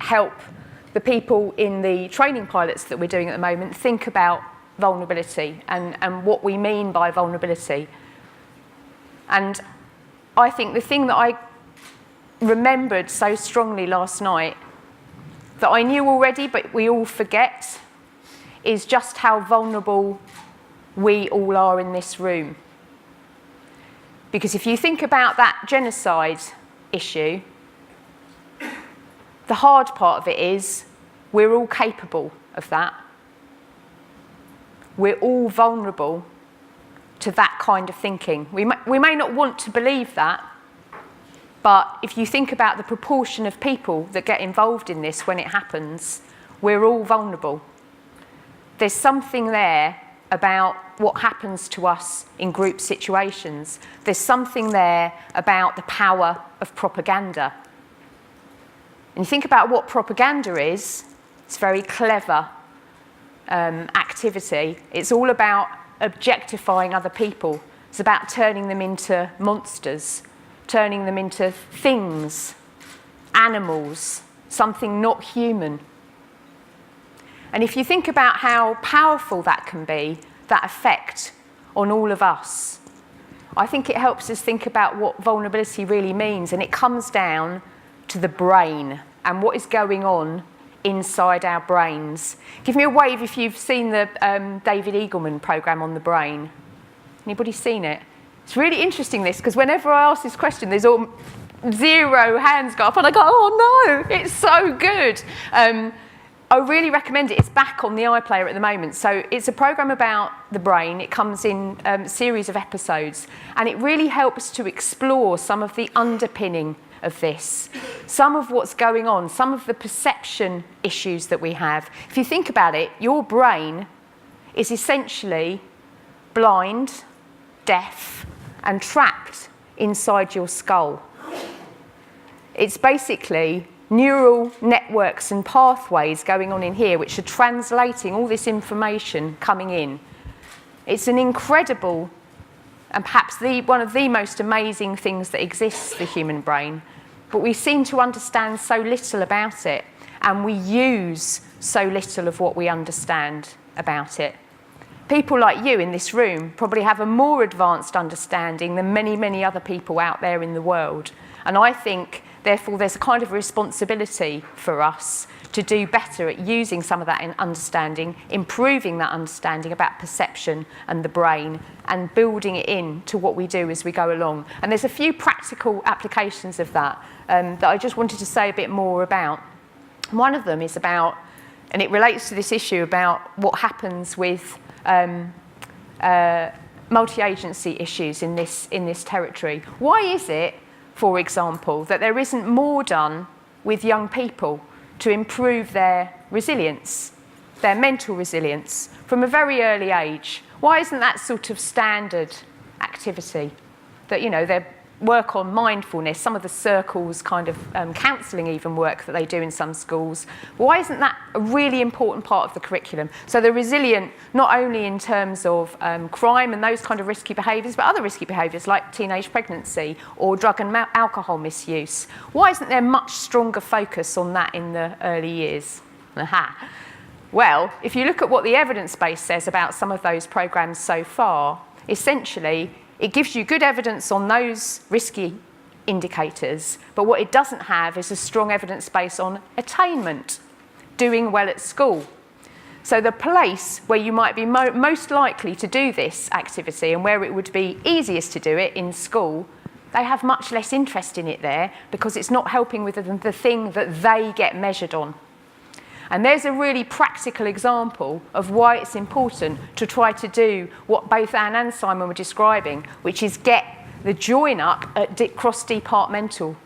help the people in the training pilots that we're doing at the moment think about vulnerability and what we mean by vulnerability. And I think the thing that I remembered so strongly last night, that I knew already but we all forget, is just how vulnerable we all are in this room. Because if you think about that genocide issue, the hard part of it is we're all capable of that. We're all vulnerable to that kind of thinking. We may not want to believe that, but if you think about the proportion of people that get involved in this when it happens, we're all vulnerable. There's something there about what happens to us in group situations. There's something there about the power of propaganda. And you think about what propaganda is, it's very clever activity. It's all about objectifying other people. It's about turning them into monsters, turning them into things, animals, something not human. And if you think about how powerful that can be, that effect on all of us, I think it helps us think about what vulnerability really means. And it comes down to the brain and what is going on inside our brains. Give me a wave if you've seen the David Eagleman programme on the brain. Anybody seen it? It's really interesting, this, because whenever I ask this question, there's all 0 hands go up, and I go, oh no, it's so good. I really recommend it. It's back on the iPlayer at the moment. So it's a programme about the brain. It comes in a series of episodes, and it really helps to explore some of the underpinning of this, some of what's going on, some of the perception issues that we have. If you think about it, your brain is essentially blind, deaf, and trapped inside your skull. It's basically neural networks and pathways going on in here which are translating all this information coming in. It's an incredible and perhaps one of the most amazing things that exists, the human brain, but we seem to understand so little about it, and we use so little of what we understand about it. People like you in this room probably have a more advanced understanding than many, many other people out there in the world. And I think, therefore, there's a kind of responsibility for us to do better at using some of that in understanding, improving that understanding about perception and the brain, and building it into what we do as we go along. And there's a few practical applications of that that I just wanted to say a bit more about. One of them is about And it relates to this issue about what happens with multi-agency issues in this territory. Why is it, for example, that there isn't more done with young people to improve their resilience, their mental resilience, from a very early age? Why isn't that sort of standard activity? That, you know, their work on mindfulness, some of the circles kind of counselling even work that they do in some schools. Why isn't that a really important part of the curriculum? So they're resilient not only in terms of crime and those kind of risky behaviours, but other risky behaviours like teenage pregnancy or drug and alcohol misuse. Why isn't there much stronger focus on that in the early years? Aha. Well, if you look at what the evidence base says about some of those programmes so far, essentially it gives you good evidence on those risky indicators, but what it doesn't have is a strong evidence base on attainment, doing well at school. So the place where you might be most likely to do this activity and where it would be easiest to do it, in school, they have much less interest in it there because it's not helping with the thing that they get measured on. And there's a really practical example of why it's important to try to do what both Anne and Simon were describing, which is get the join up at cross-departmental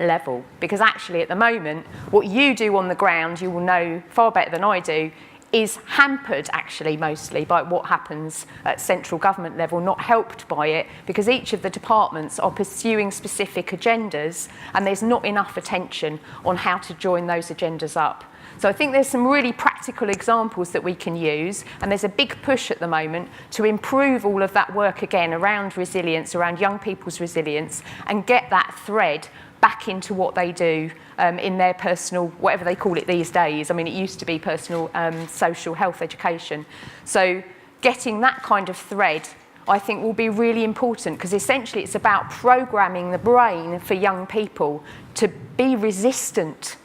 level. Because actually at the moment, what you do on the ground, you will know far better than I do, is hampered actually mostly by what happens at central government level, not helped by it, because each of the departments are pursuing specific agendas and there's not enough attention on how to join those agendas up. So I think there's some really practical examples that we can use, and there's a big push at the moment to improve all of that work again around resilience, around young people's resilience, and get that thread back into what they do in their personal, whatever they call it these days. I mean, it used to be personal social health education. So getting that kind of thread, I think, will be really important, because essentially it's about programming the brain for young people to be resistant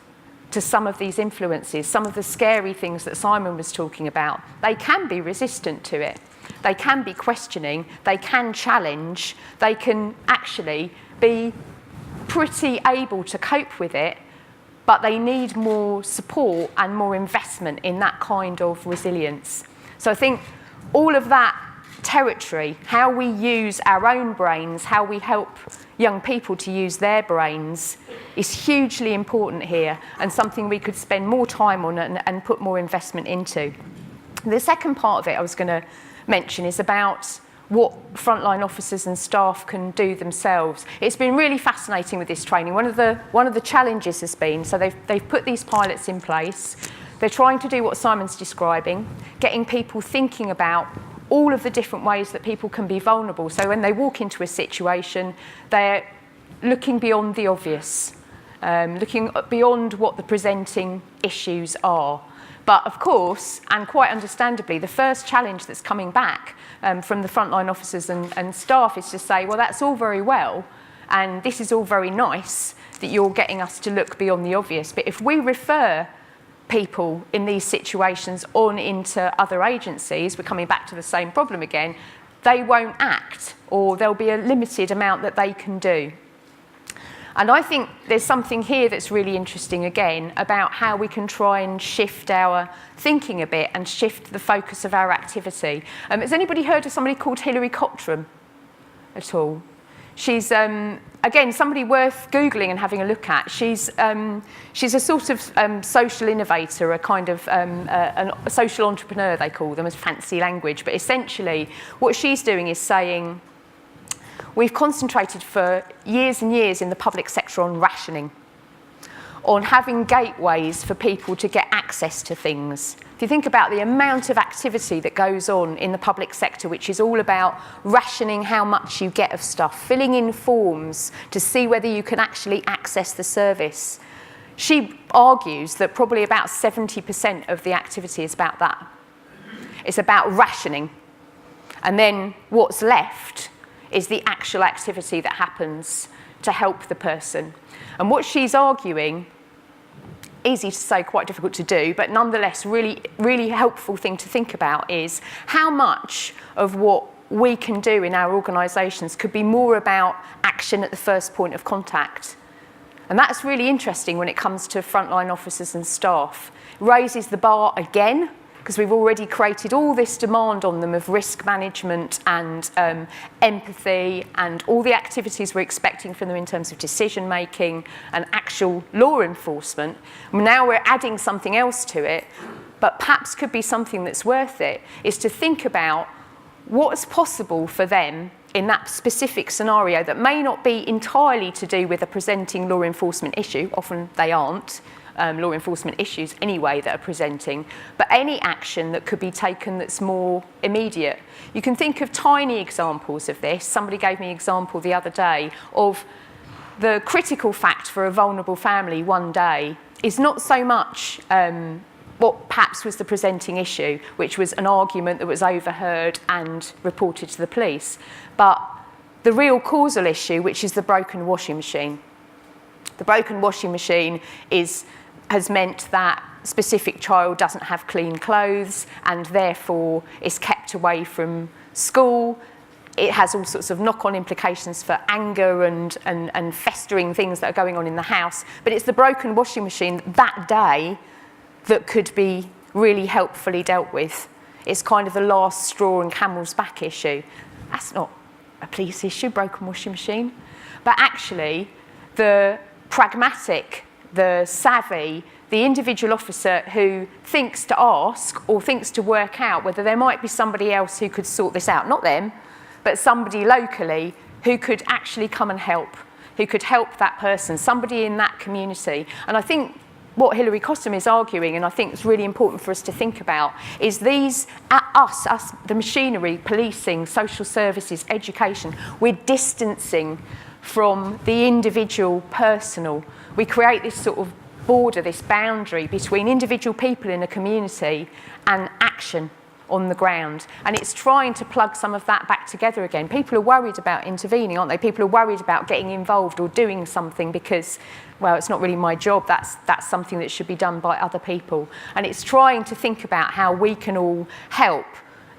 to some of these influences, some of the scary things that Simon was talking about. They can be resistant to it. They can be questioning, they can challenge, they can actually be pretty able to cope with it, but they need more support and more investment in that kind of resilience. So I think all of that territory, how we use our own brains, how we help young people to use their brains, is hugely important here, and something we could spend more time on and put more investment into. The second part of it I was going to mention is about what frontline officers and staff can do themselves. It's been really fascinating with this training. One of the challenges has been, so they've put these pilots in place. They're trying to do what Simon's describing, getting people thinking about all of the different ways that people can be vulnerable. So when they walk into a situation, they're looking beyond the obvious, looking beyond what the presenting issues are. But of course, and quite understandably, the first challenge that's coming back from the frontline officers and staff is to say, well, that's all very well, and this is all very nice that you're getting us to look beyond the obvious. But if we refer people in these situations on into other agencies, we're coming back to the same problem again, they won't act, or there'll be a limited amount that they can do. And I think there's something here that's really interesting again about how we can try and shift our thinking a bit and shift the focus of our activity. Has anybody heard of somebody called Hilary Cotram at all? She's, again, somebody worth Googling and having a look at. She's a sort of social innovator, a kind of a social entrepreneur, they call them, as fancy language. But essentially, what she's doing is saying, we've concentrated for years and years in the public sector on rationing, on having gateways for people to get access to things. If you think about the amount of activity that goes on in the public sector, which is all about rationing how much you get of stuff, filling in forms to see whether you can actually access the service. She argues that probably about 70% of the activity is about that. It's about rationing. And then what's left is the actual activity that happens to help the person. And what she's arguing, easy to say, quite difficult to do, but nonetheless really, really helpful thing to think about, is how much of what we can do in our organisations could be more about action at the first point of contact And that's really interesting when it comes to frontline officers and staff. It raises the bar again, because we've already created all this demand on them of risk management and empathy and all the activities we're expecting from them in terms of decision making and actual law enforcement. Now we're adding something else to it, but perhaps could be something that's worth it, is to think about what's possible for them in that specific scenario that may not be entirely to do with a presenting law enforcement issue. Often they aren't law enforcement issues anyway that are presenting, but any action that could be taken that's more immediate. You can think of tiny examples of this. Somebody gave me an example the other day of the critical fact for a vulnerable family one day is not so much what perhaps was the presenting issue, which was an argument that was overheard and reported to the police, but the real causal issue, which is the broken washing machine. The broken washing machine has meant that a specific child doesn't have clean clothes and therefore is kept away from school. It has all sorts of knock-on implications for anger and festering things that are going on in the house. But it's the broken washing machine that day that could be really helpfully dealt with. It's kind of the last straw and camel's back issue. That's not a police issue, broken washing machine. But actually, the pragmatic, the savvy, the individual officer who thinks to ask or thinks to work out whether there might be somebody else who could sort this out, not them, but somebody locally who could actually come and help, who could help that person, somebody in that community. And I think what Hilary Cottam is arguing, and I think it's really important for us to think about, is these, us, the machinery, policing, social services, education, we're distancing from the individual personal. We create this sort of border, this boundary between individual people in a community and action on the ground. And it's trying to plug some of that back together again. People are worried about intervening, aren't they? People are worried about getting involved or doing something because, well, it's not really my job. That's something that should be done by other people. And it's trying to think about how we can all help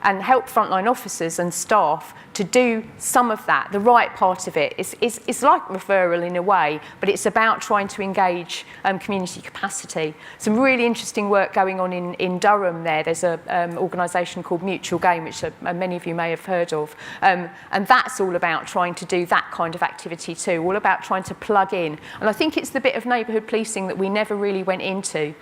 and help frontline officers and staff to do some of that, the right part of it. It's like referral in a way, but it's about trying to engage community capacity. Some really interesting work going on in Durham there. There's an organisation called Mutual Gain, which many of you may have heard of. And that's all about trying to do that kind of activity too, all about trying to plug in. And I think it's the bit of neighbourhood policing that we never really went into.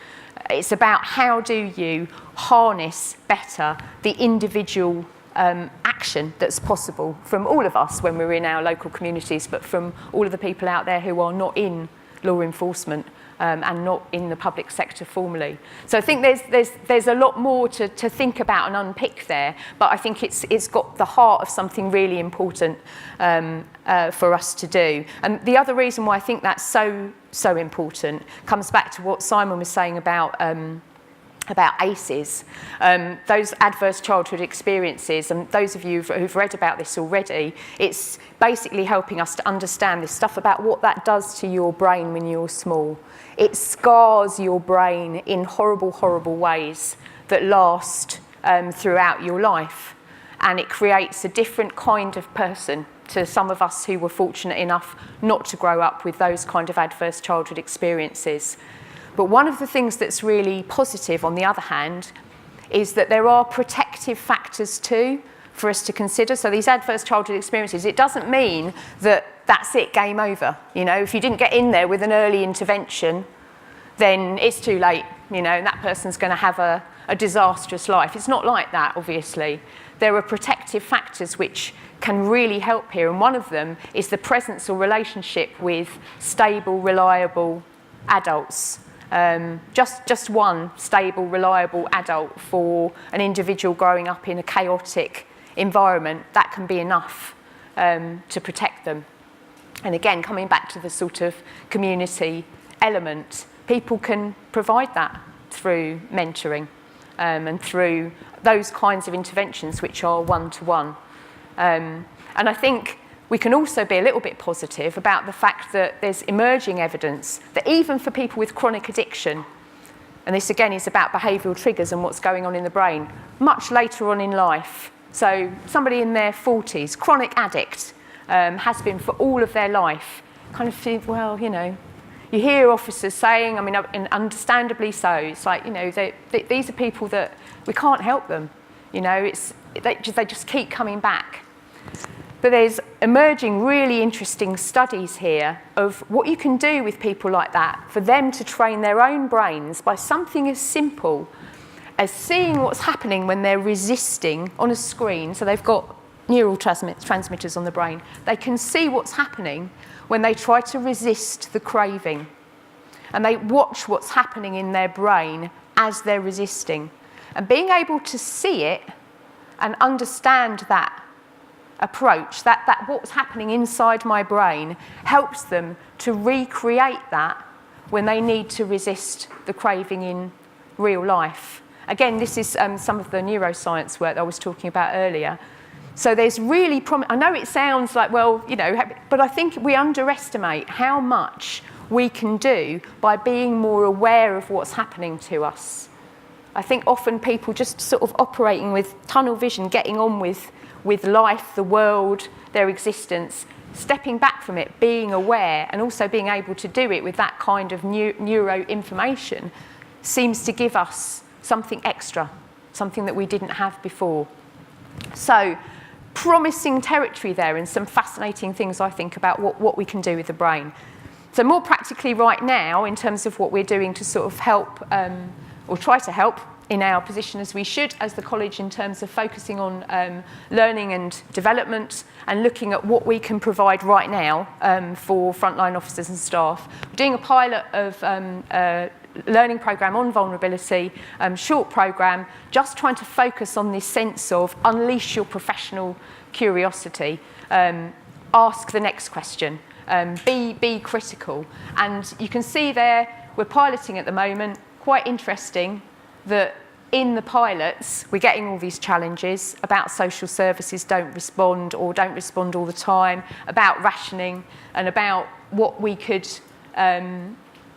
It's about how do you harness better the individual action that's possible from all of us when we're in our local communities, but from all of the people out there who are not in law enforcement and not in the public sector formally. So I think there's a lot more to think about and unpick there, but I think it's got the heart of something really important for us to do. And the other reason why I think that's so important comes back to what Simon was saying about ACEs, those adverse childhood experiences, and those of you who've read about this already, it's basically helping us to understand this stuff about what that does to your brain when you're small. It scars your brain in horrible, horrible ways that last throughout your life, and it creates a different kind of person to some of us who were fortunate enough not to grow up with those kind of adverse childhood experiences. But one of the things that's really positive, on the other hand, is that there are protective factors too for us to consider. So these adverse childhood experiences, it doesn't mean that that's it, game over. You know, if you didn't get in there with an early intervention, then it's too late, you know, and that person's going to have a disastrous life. It's not like that, obviously. There are protective factors which can really help here, and one of them is the presence or relationship with stable, reliable adults. Just one stable, reliable adult for an individual growing up in a chaotic environment, that can be enough to protect them. And again, coming back to the sort of community element, people can provide that through mentoring and through those kinds of interventions which are one-to-one. And I think we can also be a little bit positive about the fact that there's emerging evidence that even for people with chronic addiction, and this again is about behavioural triggers and what's going on in the brain, much later on in life, so somebody in their 40s, chronic addict, has been for all of their life, kind of feel, well, you know, You hear officers saying, I mean, and understandably so, it's like, you know, these are people that we can't help them. You know, they just keep coming back. But there's emerging really interesting studies here of what you can do with people like that for them to train their own brains by something as simple as seeing what's happening when they're resisting on a screen. So they've got neural transmitters on the brain. They can see what's happening when they try to resist the craving. And they watch what's happening in their brain as they're resisting. And being able to see it and understand that approach, that what's happening inside my brain, helps them to recreate that when they need to resist the craving in real life. Again, this is some of the neuroscience work that I was talking about earlier. So there's really I know it sounds like, well, you know, but I think we underestimate how much we can do by being more aware of what's happening to us. I think often people just sort of operating with tunnel vision, getting on with life, the world, their existence, stepping back from it, being aware, and also being able to do it with that kind of neuro information seems to give us something extra, something that we didn't have before. So, promising territory there, and some fascinating things, I think, about what we can do with the brain. So more practically right now, in terms of what we're doing to sort of help, or try to help in our position as we should as the college, in terms of focusing on learning and development and looking at what we can provide right now for frontline officers and staff. We're doing a pilot of learning programme on vulnerability, short programme, just trying to focus on this sense of unleash your professional curiosity, ask the next question, be critical. And you can see there, we're piloting at the moment, quite interesting that in the pilots, we're getting all these challenges about social services don't respond or don't respond all the time, about rationing and about what we could,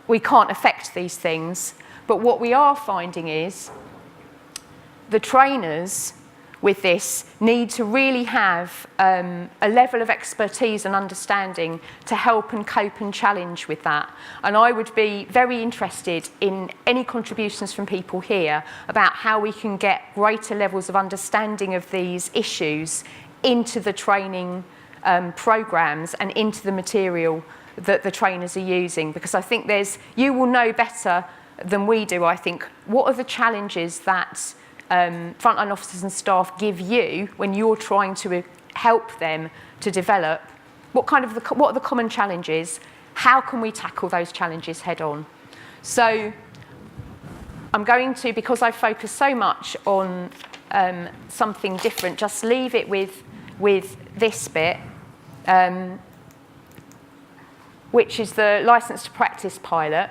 we can't affect these things. But what we are finding is the trainers with this need to really have a level of expertise and understanding to help and cope and challenge with that. And I would be very interested in any contributions from people here about how we can get greater levels of understanding of these issues into the training programmes and into the material that the trainers are using. Because I think you will know better than we do, I think, what are the challenges that frontline officers and staff give you when you're trying to help them to develop? What are the common challenges? How can we tackle those challenges head on? So I'm going to, because I focus so much on something different, just leave it with this bit, which is the licence to practice pilot.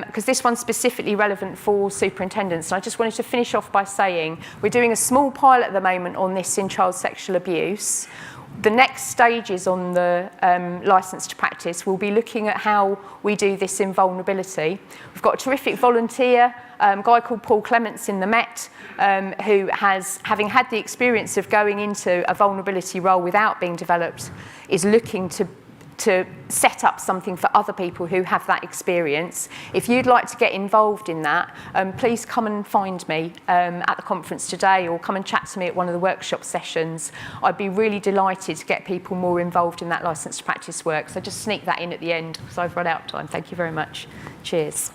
Because this one's specifically relevant for superintendents. And I just wanted to finish off by saying we're doing a small pilot at the moment on this in child sexual abuse. The next stages on the licence to practice will be looking at how we do this in vulnerability. We've got a terrific volunteer, a guy called Paul Clements in the Met, who has, having had the experience of going into a vulnerability role without being developed, is looking to set up something for other people who have that experience. If you'd like to get involved in that, please come and find me at the conference today, or come and chat to me at one of the workshop sessions. I'd be really delighted to get people more involved in that licence to practice work. So just sneak that in at the end, because I've run out of time. Thank you very much. Cheers.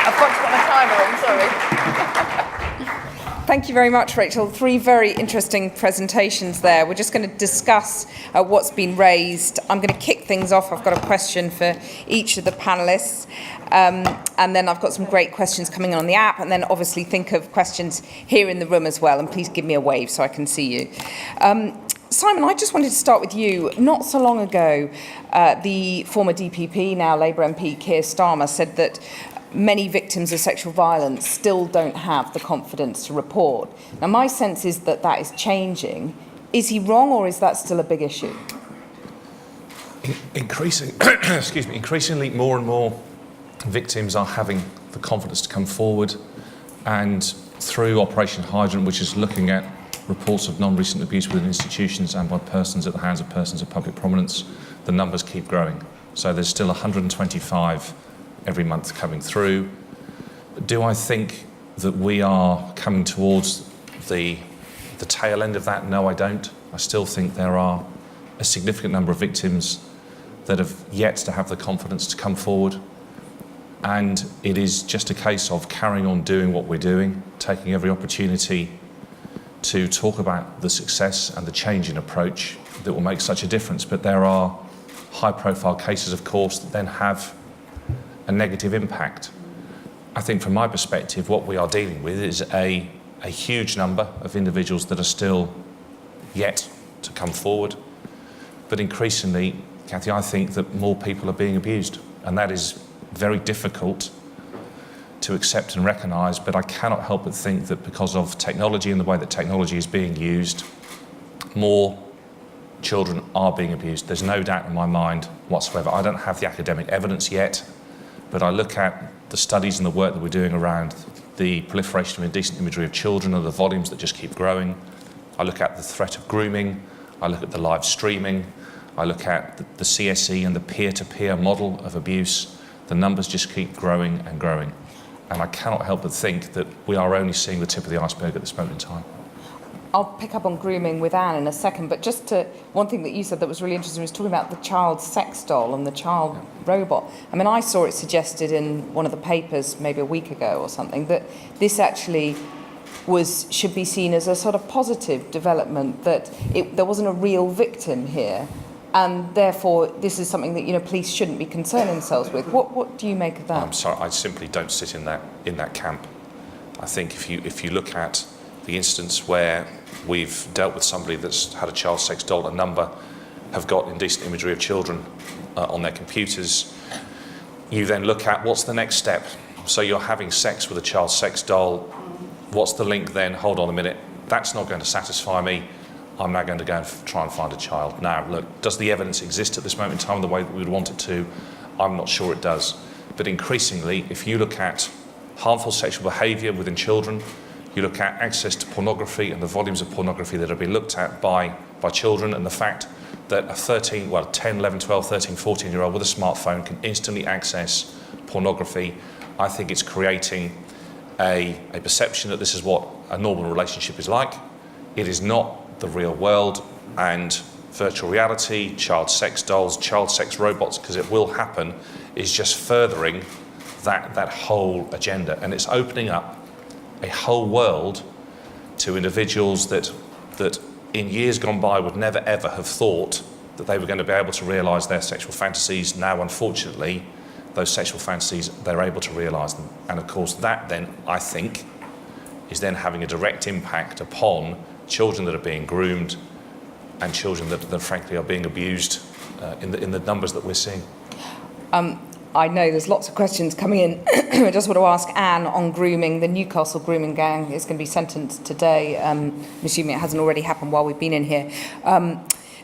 I've got to put my timer on, sorry. Thank you very much, Rachel. 3 very interesting presentations there. We're just going to discuss what's been raised. I'm going to kick things off. I've got a question for each of the panellists. And then I've got some great questions coming on the app. And then obviously think of questions here in the room as well. And please give me a wave so I can see you. Simon, I just wanted to start with you. Not so long ago, the former DPP, now Labour MP, Keir Starmer, said that many victims of sexual violence still don't have the confidence to report. Now, my sense is that that is changing. Is he wrong, or is that still a big issue? Increasingly, more and more victims are having the confidence to come forward, and through Operation Hydrant, which is looking at reports of non-recent abuse within institutions and by persons at the hands of persons of public prominence, the numbers keep growing. So there's still 125 every month coming through. Do I think that we are coming towards the tail end of that? No, I don't. I still think there are a significant number of victims that have yet to have the confidence to come forward. And it is just a case of carrying on doing what we're doing, taking every opportunity to talk about the success and the change in approach that will make such a difference. But there are high-profile cases, of course, that then have a negative impact. I think from my perspective, what we are dealing with is a huge number of individuals that are still yet to come forward. But increasingly, Cathy, I think that more people are being abused, and that is very difficult to accept and recognise, but I cannot help but think that because of technology and the way that technology is being used, more children are being abused. There's no doubt in my mind whatsoever. I don't have the academic evidence yet, but I look at the studies and the work that we're doing around the proliferation of indecent imagery of children and the volumes that just keep growing. I look at the threat of grooming. I look at the live streaming. I look at the CSE and the peer-to-peer model of abuse. The numbers just keep growing and growing. And I cannot help but think that we are only seeing the tip of the iceberg at this moment in time. I'll pick up on grooming with Anne in a second, but just to, one thing that you said that was really interesting was talking about the child sex doll and the child robot. I mean, I saw it suggested in one of the papers maybe a week ago or something that this actually should be seen as a sort of positive development, that there wasn't a real victim here, and therefore this is something that police shouldn't be concerning themselves with. What do you make of that? I'm sorry, I simply don't sit in that camp. I think if you look at the instance where we've dealt with somebody that's had a child sex doll, a number have got indecent imagery of children on their computers, you then look at what's the next step. So you're having sex with a child sex doll. What's the link then? Hold on a minute. That's not going to satisfy me. I'm now going to go and try and find a child. Now, look, does the evidence exist at this moment in time the way that we would want it to? I'm not sure it does. But increasingly, if you look at harmful sexual behaviour within children, you look at access to pornography and the volumes of pornography that are being looked at by children, and the fact that a 10, 11, 12, 13, 14-year-old with a smartphone can instantly access pornography, I think it's creating a perception that this is what a normal relationship is like. It is not the real world, and virtual reality, child sex dolls, child sex robots, because it will happen, is just furthering that whole agenda. And it's opening up a whole world to individuals that in years gone by would never ever have thought that they were going to be able to realise their sexual fantasies. Now, unfortunately, those sexual fantasies, they're able to realise them. And of course, that then, I think, is then having a direct impact upon children that are being groomed and children that frankly are being abused in the numbers that we're seeing. I know there's lots of questions coming in. I just want to ask Anne on grooming. The Newcastle grooming gang is going to be sentenced today. I'm assuming it hasn't already happened while we've been in here.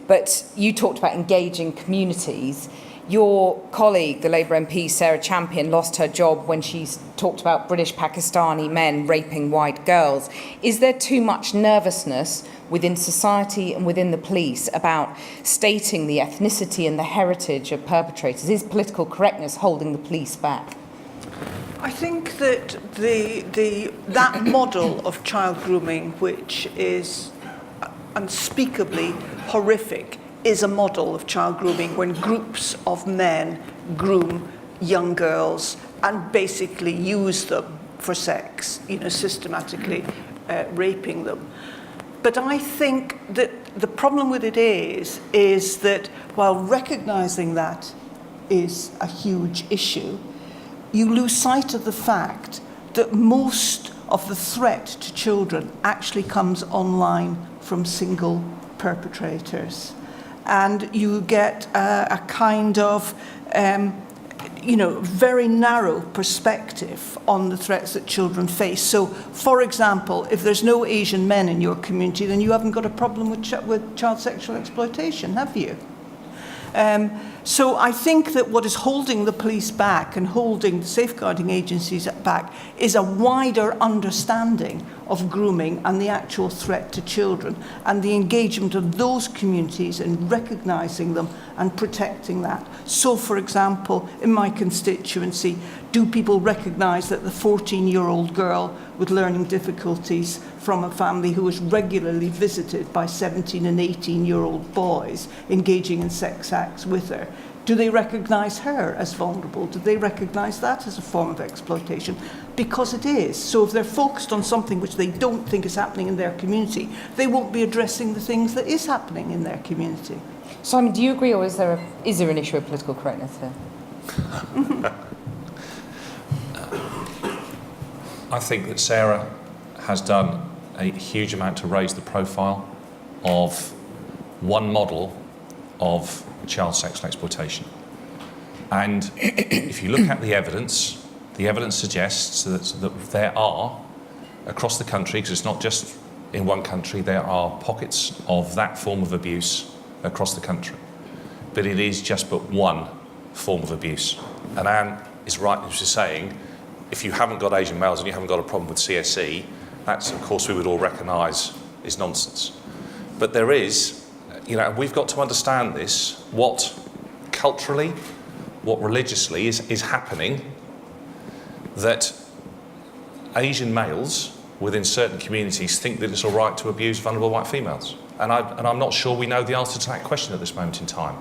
But you talked about engaging communities. Your colleague, the Labour MP Sarah Champion, lost her job when she talked about British Pakistani men raping white girls. Is there too much nervousness within society and within the police about stating the ethnicity and the heritage of perpetrators? Is political correctness holding the police back? I think that that model of child grooming, which is unspeakably horrific, is a model of child grooming when groups of men groom young girls and basically use them for sex, systematically raping them. But I think that the problem with it is that while recognising that is a huge issue, you lose sight of the fact that most of the threat to children actually comes online from single perpetrators. And you get a kind of, very narrow perspective on the threats that children face. So, for example, if there's no Asian men in your community, then you haven't got a problem with child sexual exploitation, have you? So I think that what is holding the police back and holding the safeguarding agencies back is a wider understanding of grooming and the actual threat to children, and the engagement of those communities in recognising them and protecting that. So, for example, in my constituency, do people recognise that the 14-year-old girl with learning difficulties from a family who is regularly visited by 17 and 18-year-old boys engaging in sex acts with her? Do they recognise her as vulnerable? Do they recognise that as a form of exploitation? Because it is. So if they're focused on something which they don't think is happening in their community, they won't be addressing the things that is happening in their community. Simon, do you agree, or is there an issue of political correctness here? I think that Sarah has done a huge amount to raise the profile of one model of child sexual exploitation. And if you look at the evidence suggests that there are, across the country, because it's not just in one country, there are pockets of that form of abuse across the country. But it is just but one form of abuse. And Anne is right in saying, if you haven't got Asian males and you haven't got a problem with CSE, that's, of course, we would all recognise is nonsense. But there is, we've got to understand this, what culturally, what religiously is happening, that Asian males within certain communities think that it's all right to abuse vulnerable white females. And I'm not sure we know the answer to that question at this moment in time.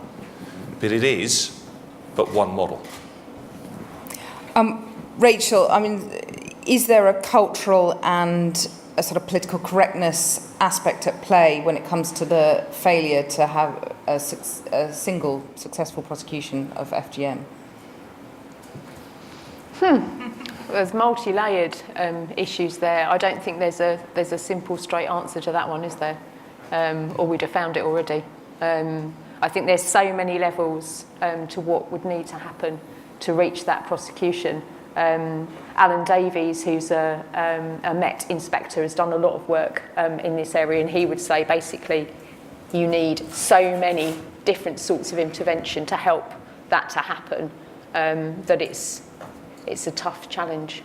But it is but one model. Rachel, is there a cultural and a sort of political correctness aspect at play when it comes to the failure to have a single successful prosecution of FGM? There's multi-layered issues there. I don't think there's a simple, straight answer to that one, is there? Or we'd have found it already. I think there's so many levels to what would need to happen to reach that prosecution. Alan Davies, who's a Met inspector, has done a lot of work in this area, and he would say basically you need so many different sorts of intervention to help that to happen that it's a tough challenge.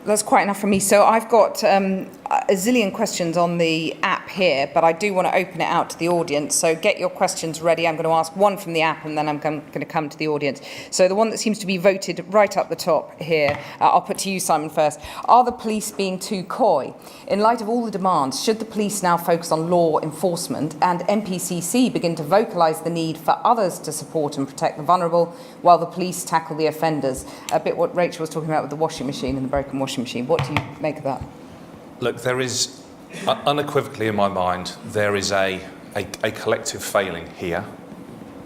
That's quite enough for me. So I've got a zillion questions on the app here, but I do want to open it out to the audience. So get your questions ready. I'm going to ask one from the app and then I'm going to come to the audience. So the one that seems to be voted right up the top here, I'll put to you, Simon, first. Are the police being too coy? In light of all the demands, should the police now focus on law enforcement and NPCC begin to vocalise the need for others to support and protect the vulnerable while the police tackle the offenders? A bit what Rachel was talking about with the washing machine and the broken washing machine. What do you make of that? Look, there is, unequivocally in my mind, there is a collective failing here,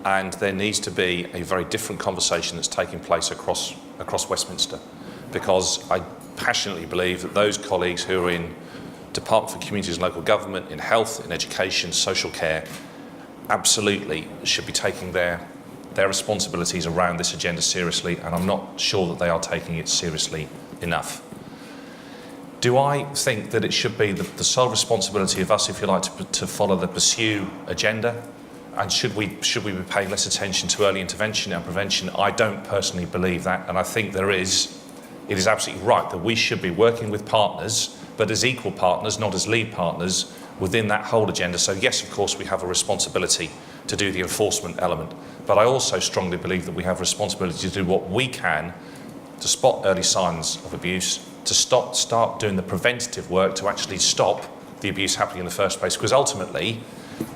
and there needs to be a very different conversation that's taking place across Westminster, because I passionately believe that those colleagues who are in Department for Communities and Local Government, in health, in education, social care, absolutely should be taking their responsibilities around this agenda seriously, and I'm not sure that they are taking it seriously enough. Do I think that it should be the sole responsibility of us, if you like, to follow the pursue agenda? And should we be paying less attention to early intervention and prevention? I don't personally believe that, and I think it is absolutely right that we should be working with partners, but as equal partners, not as lead partners, within that whole agenda. So yes, of course, we have a responsibility to do the enforcement element, but I also strongly believe that we have a responsibility to do what we can to spot early signs of abuse, to start doing the preventative work to actually stop the abuse happening in the first place. Because ultimately,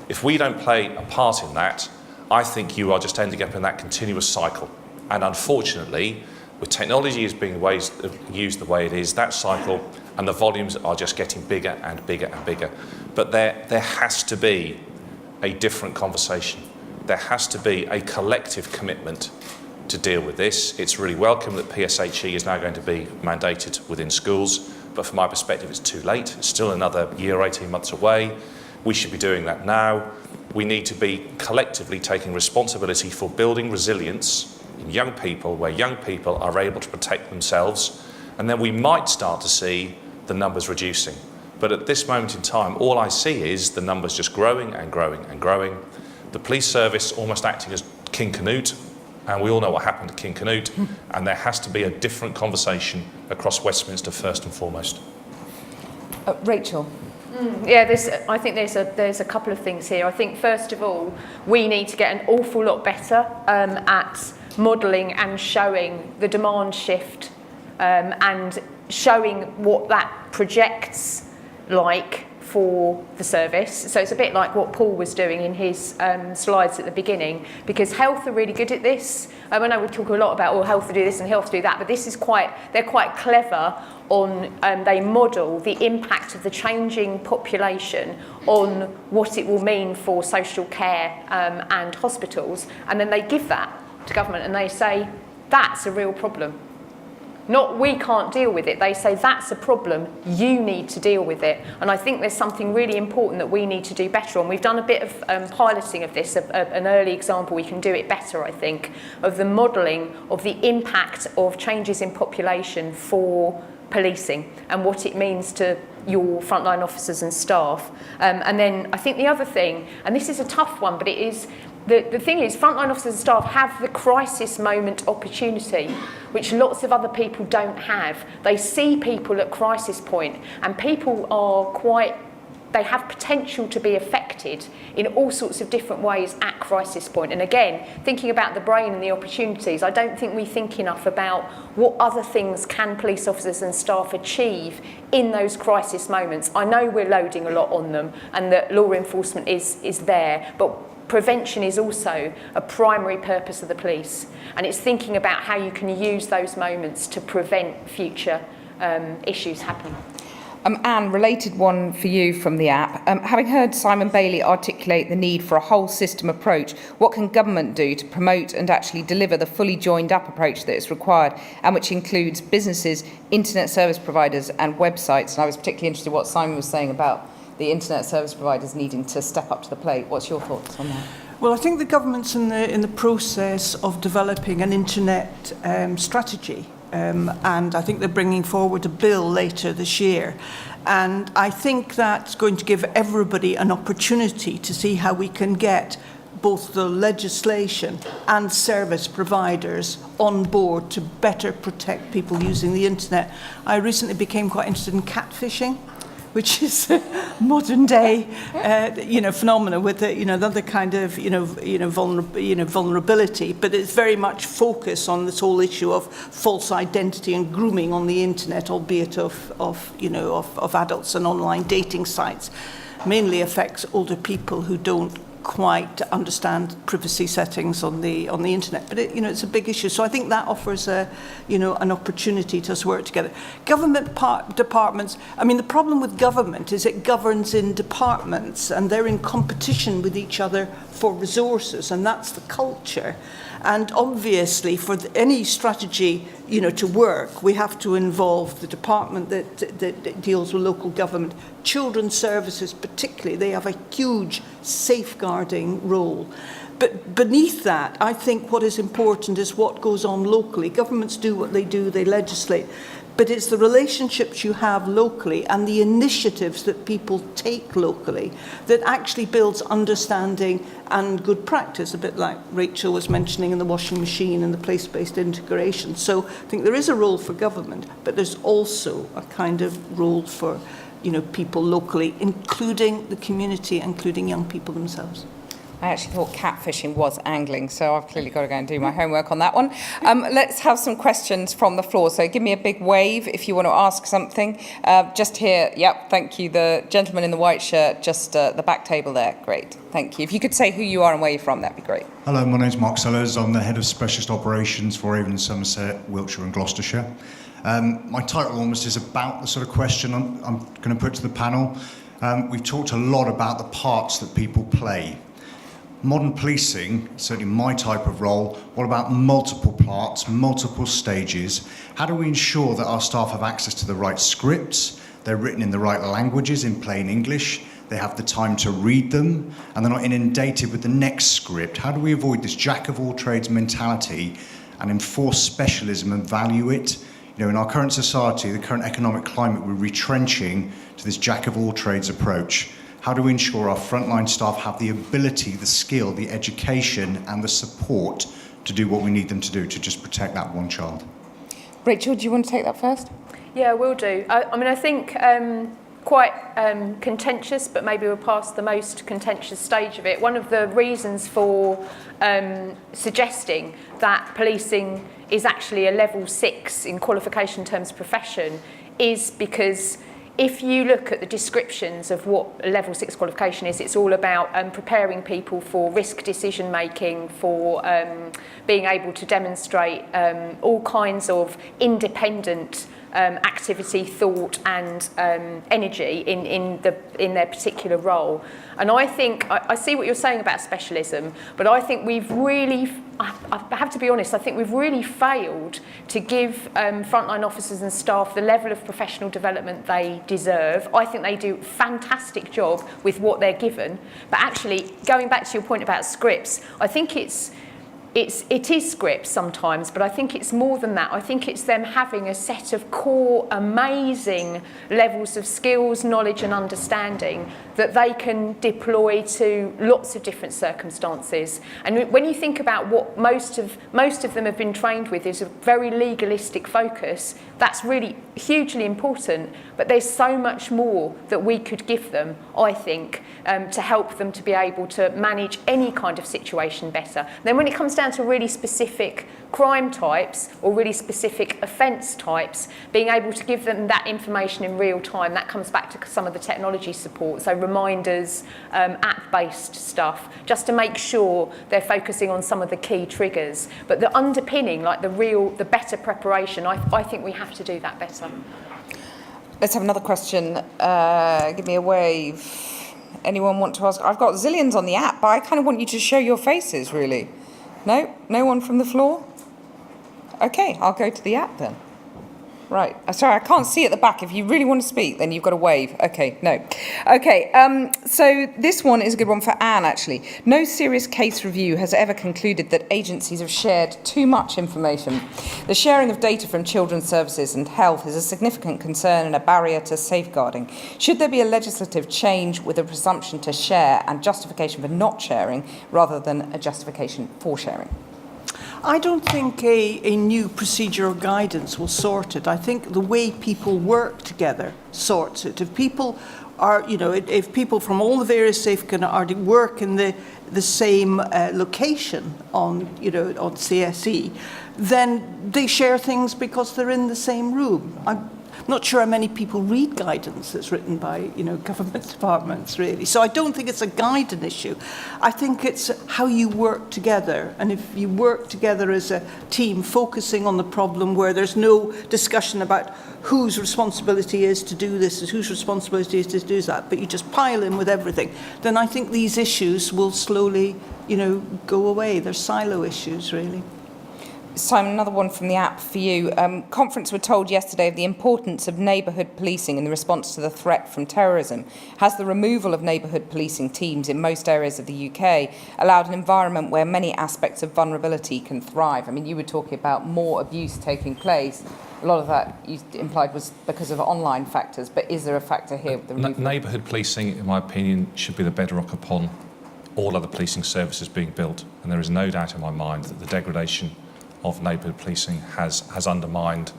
if we don't play a part in that, I think you are just ending up in that continuous cycle. And unfortunately, with technology is being used the way it is, that cycle and the volumes are just getting bigger and bigger and bigger. But there has to be a different conversation. There has to be a collective commitment to deal with this. It's really welcome that PSHE is now going to be mandated within schools, but from my perspective it's too late. It's still another year, 18 months away. We should be doing that now. We need to be collectively taking responsibility for building resilience in young people, where young people are able to protect themselves, and then we might start to see the numbers reducing. But at this moment in time, all I see is the numbers just growing and growing and growing. The police service almost acting as King Canute, and we all know what happened to King Canute, and there has to be a different conversation across Westminster first and foremost. Rachel. Yeah, I think there's a couple of things here. I think first of all, we need to get an awful lot better at modelling and showing the demand shift and showing what that projects like for the service. So it's a bit like what Paul was doing in his slides at the beginning, because health are really good at this. I know we talk a lot about health to do this and health to do that, but this is they're quite clever on, they model the impact of the changing population on what it will mean for social care and hospitals, and then they give that to government and they say, that's a real problem. Not we can't deal with it. They say that's a problem, you need to deal with it. And I think there's something really important that we need to do better on. We've done a bit of piloting of this, an early example, we can do it better, I think, of the modelling of the impact of changes in population for policing and what it means to your frontline officers and staff. And then I think the other thing, and this is a tough one, but it is, the thing is, frontline officers and staff have the crisis moment opportunity, which lots of other people don't have. They see people at crisis point, and people are they have potential to be affected in all sorts of different ways at crisis point. And again, thinking about the brain and the opportunities, I don't think we think enough about what other things can police officers and staff achieve in those crisis moments. I know we're loading a lot on them and that law enforcement is there, but prevention is also a primary purpose of the police, and it's thinking about how you can use those moments to prevent future issues happening. Anne, related one for you from the app. Having heard Simon Bailey articulate the need for a whole system approach, what can government do to promote and actually deliver the fully joined up approach that is required, and which includes businesses, internet service providers and websites? And I was particularly interested in what Simon was saying about the internet service providers needing to step up to the plate. What's your thoughts on that? Well, I think the government's in the process of developing an internet strategy, and I think they're bringing forward a bill later this year. And I think that's going to give everybody an opportunity to see how we can get both the legislation and service providers on board to better protect people using the internet. I recently became quite interested in catfishing, which is a modern day, phenomena with another kind of, vulnerability. But it's very much focused on this whole issue of false identity and grooming on the internet, albeit of adults and online dating sites. Mainly affects older people who don't quite understand privacy settings on the internet, but it's a big issue. So I think that offers an opportunity to us work together. Government departments. I mean, the problem with government is it governs in departments, and they're in competition with each other for resources, and that's the culture. And obviously, for any strategy, to work, we have to involve the department that deals with local government. Children's services, particularly, they have a huge safeguarding role. But beneath that, I think what is important is what goes on locally. Governments do what they do, they legislate. But it's the relationships you have locally and the initiatives that people take locally that actually builds understanding and good practice, a bit like Rachel was mentioning in the washing machine and the place-based integration. So I think there is a role for government, but there's also a kind of role for people locally, including the community, including young people themselves. I actually thought catfishing was angling, so I've clearly got to go and do my homework on that one. Let's have some questions from the floor. So give me a big wave if you want to ask something. Just here, yep, thank you. The gentleman in the white shirt, just the back table there. Great, thank you. If you could say who you are and where you're from, that'd be great. Hello, my name's Mark Sellers. I'm the Head of Specialist Operations for Avon and Somerset, Wiltshire and Gloucestershire. My title almost is about the sort of question I'm going to put to the panel. We've talked a lot about the parts that people play. Modern policing, certainly my type of role, what about multiple parts, multiple stages? How do we ensure that our staff have access to the right scripts, they're written in the right languages in plain English, they have the time to read them, and they're not inundated with the next script? How do we avoid this jack-of-all-trades mentality and enforce specialism and value it? In our current society, the current economic climate, we're retrenching to this jack-of-all-trades approach. How do we ensure our frontline staff have the ability, the skill, the education and the support to do what we need them to do to just protect that one child? Rachel, do you want to take that first? Yeah, will do. I think quite contentious, but maybe we're past the most contentious stage of it. One of the reasons for suggesting that policing is actually a level 6 in qualification terms profession is because if you look at the descriptions of what a level 6 qualification is, it's all about preparing people for risk decision making, for being able to demonstrate all kinds of independent activity, thought and energy in their particular role. And I think, I see what you're saying about specialism, but I think we've really, I have to be honest, I think we've really failed to give frontline officers and staff the level of professional development they deserve. I think they do a fantastic job with what they're given, but actually, going back to your point about scripts, I think it is scripts sometimes, but I think it's more than that. I think it's them having a set of core, amazing levels of skills, knowledge and understanding that they can deploy to lots of different circumstances. And when you think about what most of them have been trained with is a very legalistic focus, that's really hugely important, but there's so much more that we could give them, I think, to help them to be able to manage any kind of situation better. Then when it comes down to really specific crime types or really specific offence types, being able to give them that information in real time, that comes back to some of the technology support, so reminders, app-based stuff, just to make sure they're focusing on some of the key triggers. But the underpinning, like the better preparation, I think we have to do that better. Let's have another question. Give me a wave. Anyone want to ask? I've got zillions on the app, but I kind of want you to show your faces, really. No? No one from the floor? Okay, I'll go to the app then. Right. Sorry, I can't see at the back. If you really want to speak, then you've got to wave. Okay, no. Okay, so this one is a good one for Anne, actually. No serious case review has ever concluded that agencies have shared too much information. The sharing of data from children's services and health is a significant concern and a barrier to safeguarding. Should there be a legislative change with a presumption to share and justification for not sharing rather than a justification for sharing? I don't think a new procedure or guidance will sort it. I think the way people work together sorts it. If people are, if people from all the various safeguarding work in the same location on CSE, then they share things because they're in the same room. I'm not sure how many people read guidance that's written by government departments, really. So I don't think it's a guidance issue. I think it's how you work together. And if you work together as a team, focusing on the problem where there's no discussion about whose responsibility is to do this, whose responsibility is to do that, but you just pile in with everything, then I think these issues will slowly, go away. They're silo issues, really. Simon, another one from the app for you. Conference were told yesterday of the importance of neighbourhood policing in the response to the threat from terrorism. Has the removal of neighbourhood policing teams in most areas of the UK allowed an environment where many aspects of vulnerability can thrive? I mean, you were talking about more abuse taking place. A lot of that you implied was because of online factors, but is there a factor here with the removal? Neighbourhood policing, in my opinion, should be the bedrock upon all other policing services being built. And there is no doubt in my mind that the degradation of neighbourhood policing has undermined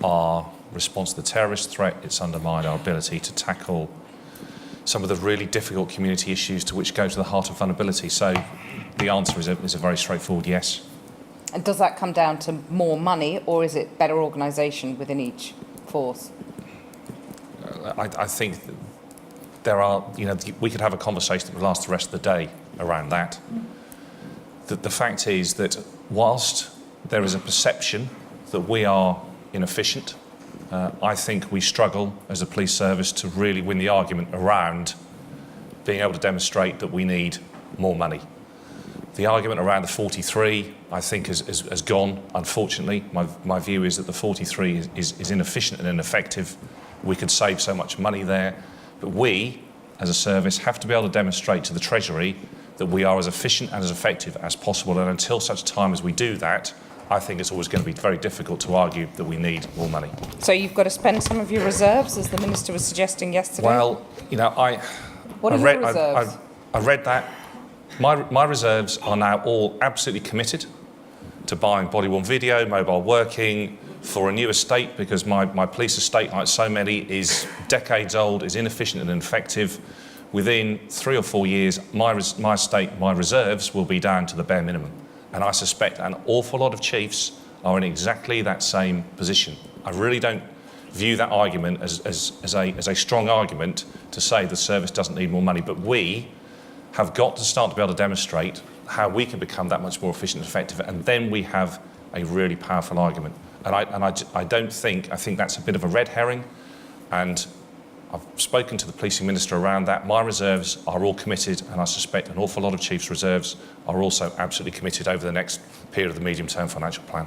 our response to the terrorist threat. It's undermined our ability to tackle some of the really difficult community issues to which go to the heart of vulnerability. So the answer is a very straightforward yes. And does that come down to more money, or is it better organisation within each force? I think that there are, we could have a conversation that would last the rest of the day around that. The fact is that whilst there is a perception that we are inefficient, I think we struggle as a police service to really win the argument around being able to demonstrate that we need more money. The argument around the 43, I think, has gone, unfortunately. My view is that the 43 is inefficient and ineffective. We could save so much money there. But we, as a service, have to be able to demonstrate to the Treasury that we are as efficient and as effective as possible. And until such time as we do that, I think it's always going to be very difficult to argue that we need more money. So you've got to spend some of your reserves, as the Minister was suggesting yesterday? Well, What are your reserves? I read that. My reserves are now all absolutely committed to buying body-worn video, mobile working, for a new estate, because my police estate, like so many, is decades old, is inefficient and ineffective. Within 3 or 4 years, my estate, my reserves will be down to the bare minimum. And I suspect an awful lot of chiefs are in exactly that same position. I really don't view that argument as a strong argument to say the service doesn't need more money, but we have got to start to be able to demonstrate how we can become that much more efficient and effective, and then we have a really powerful argument. And I think that's a bit of a red herring, and I've spoken to the policing minister around that. My reserves are all committed, and I suspect an awful lot of chiefs' reserves are also absolutely committed over the next period of the medium-term financial plan.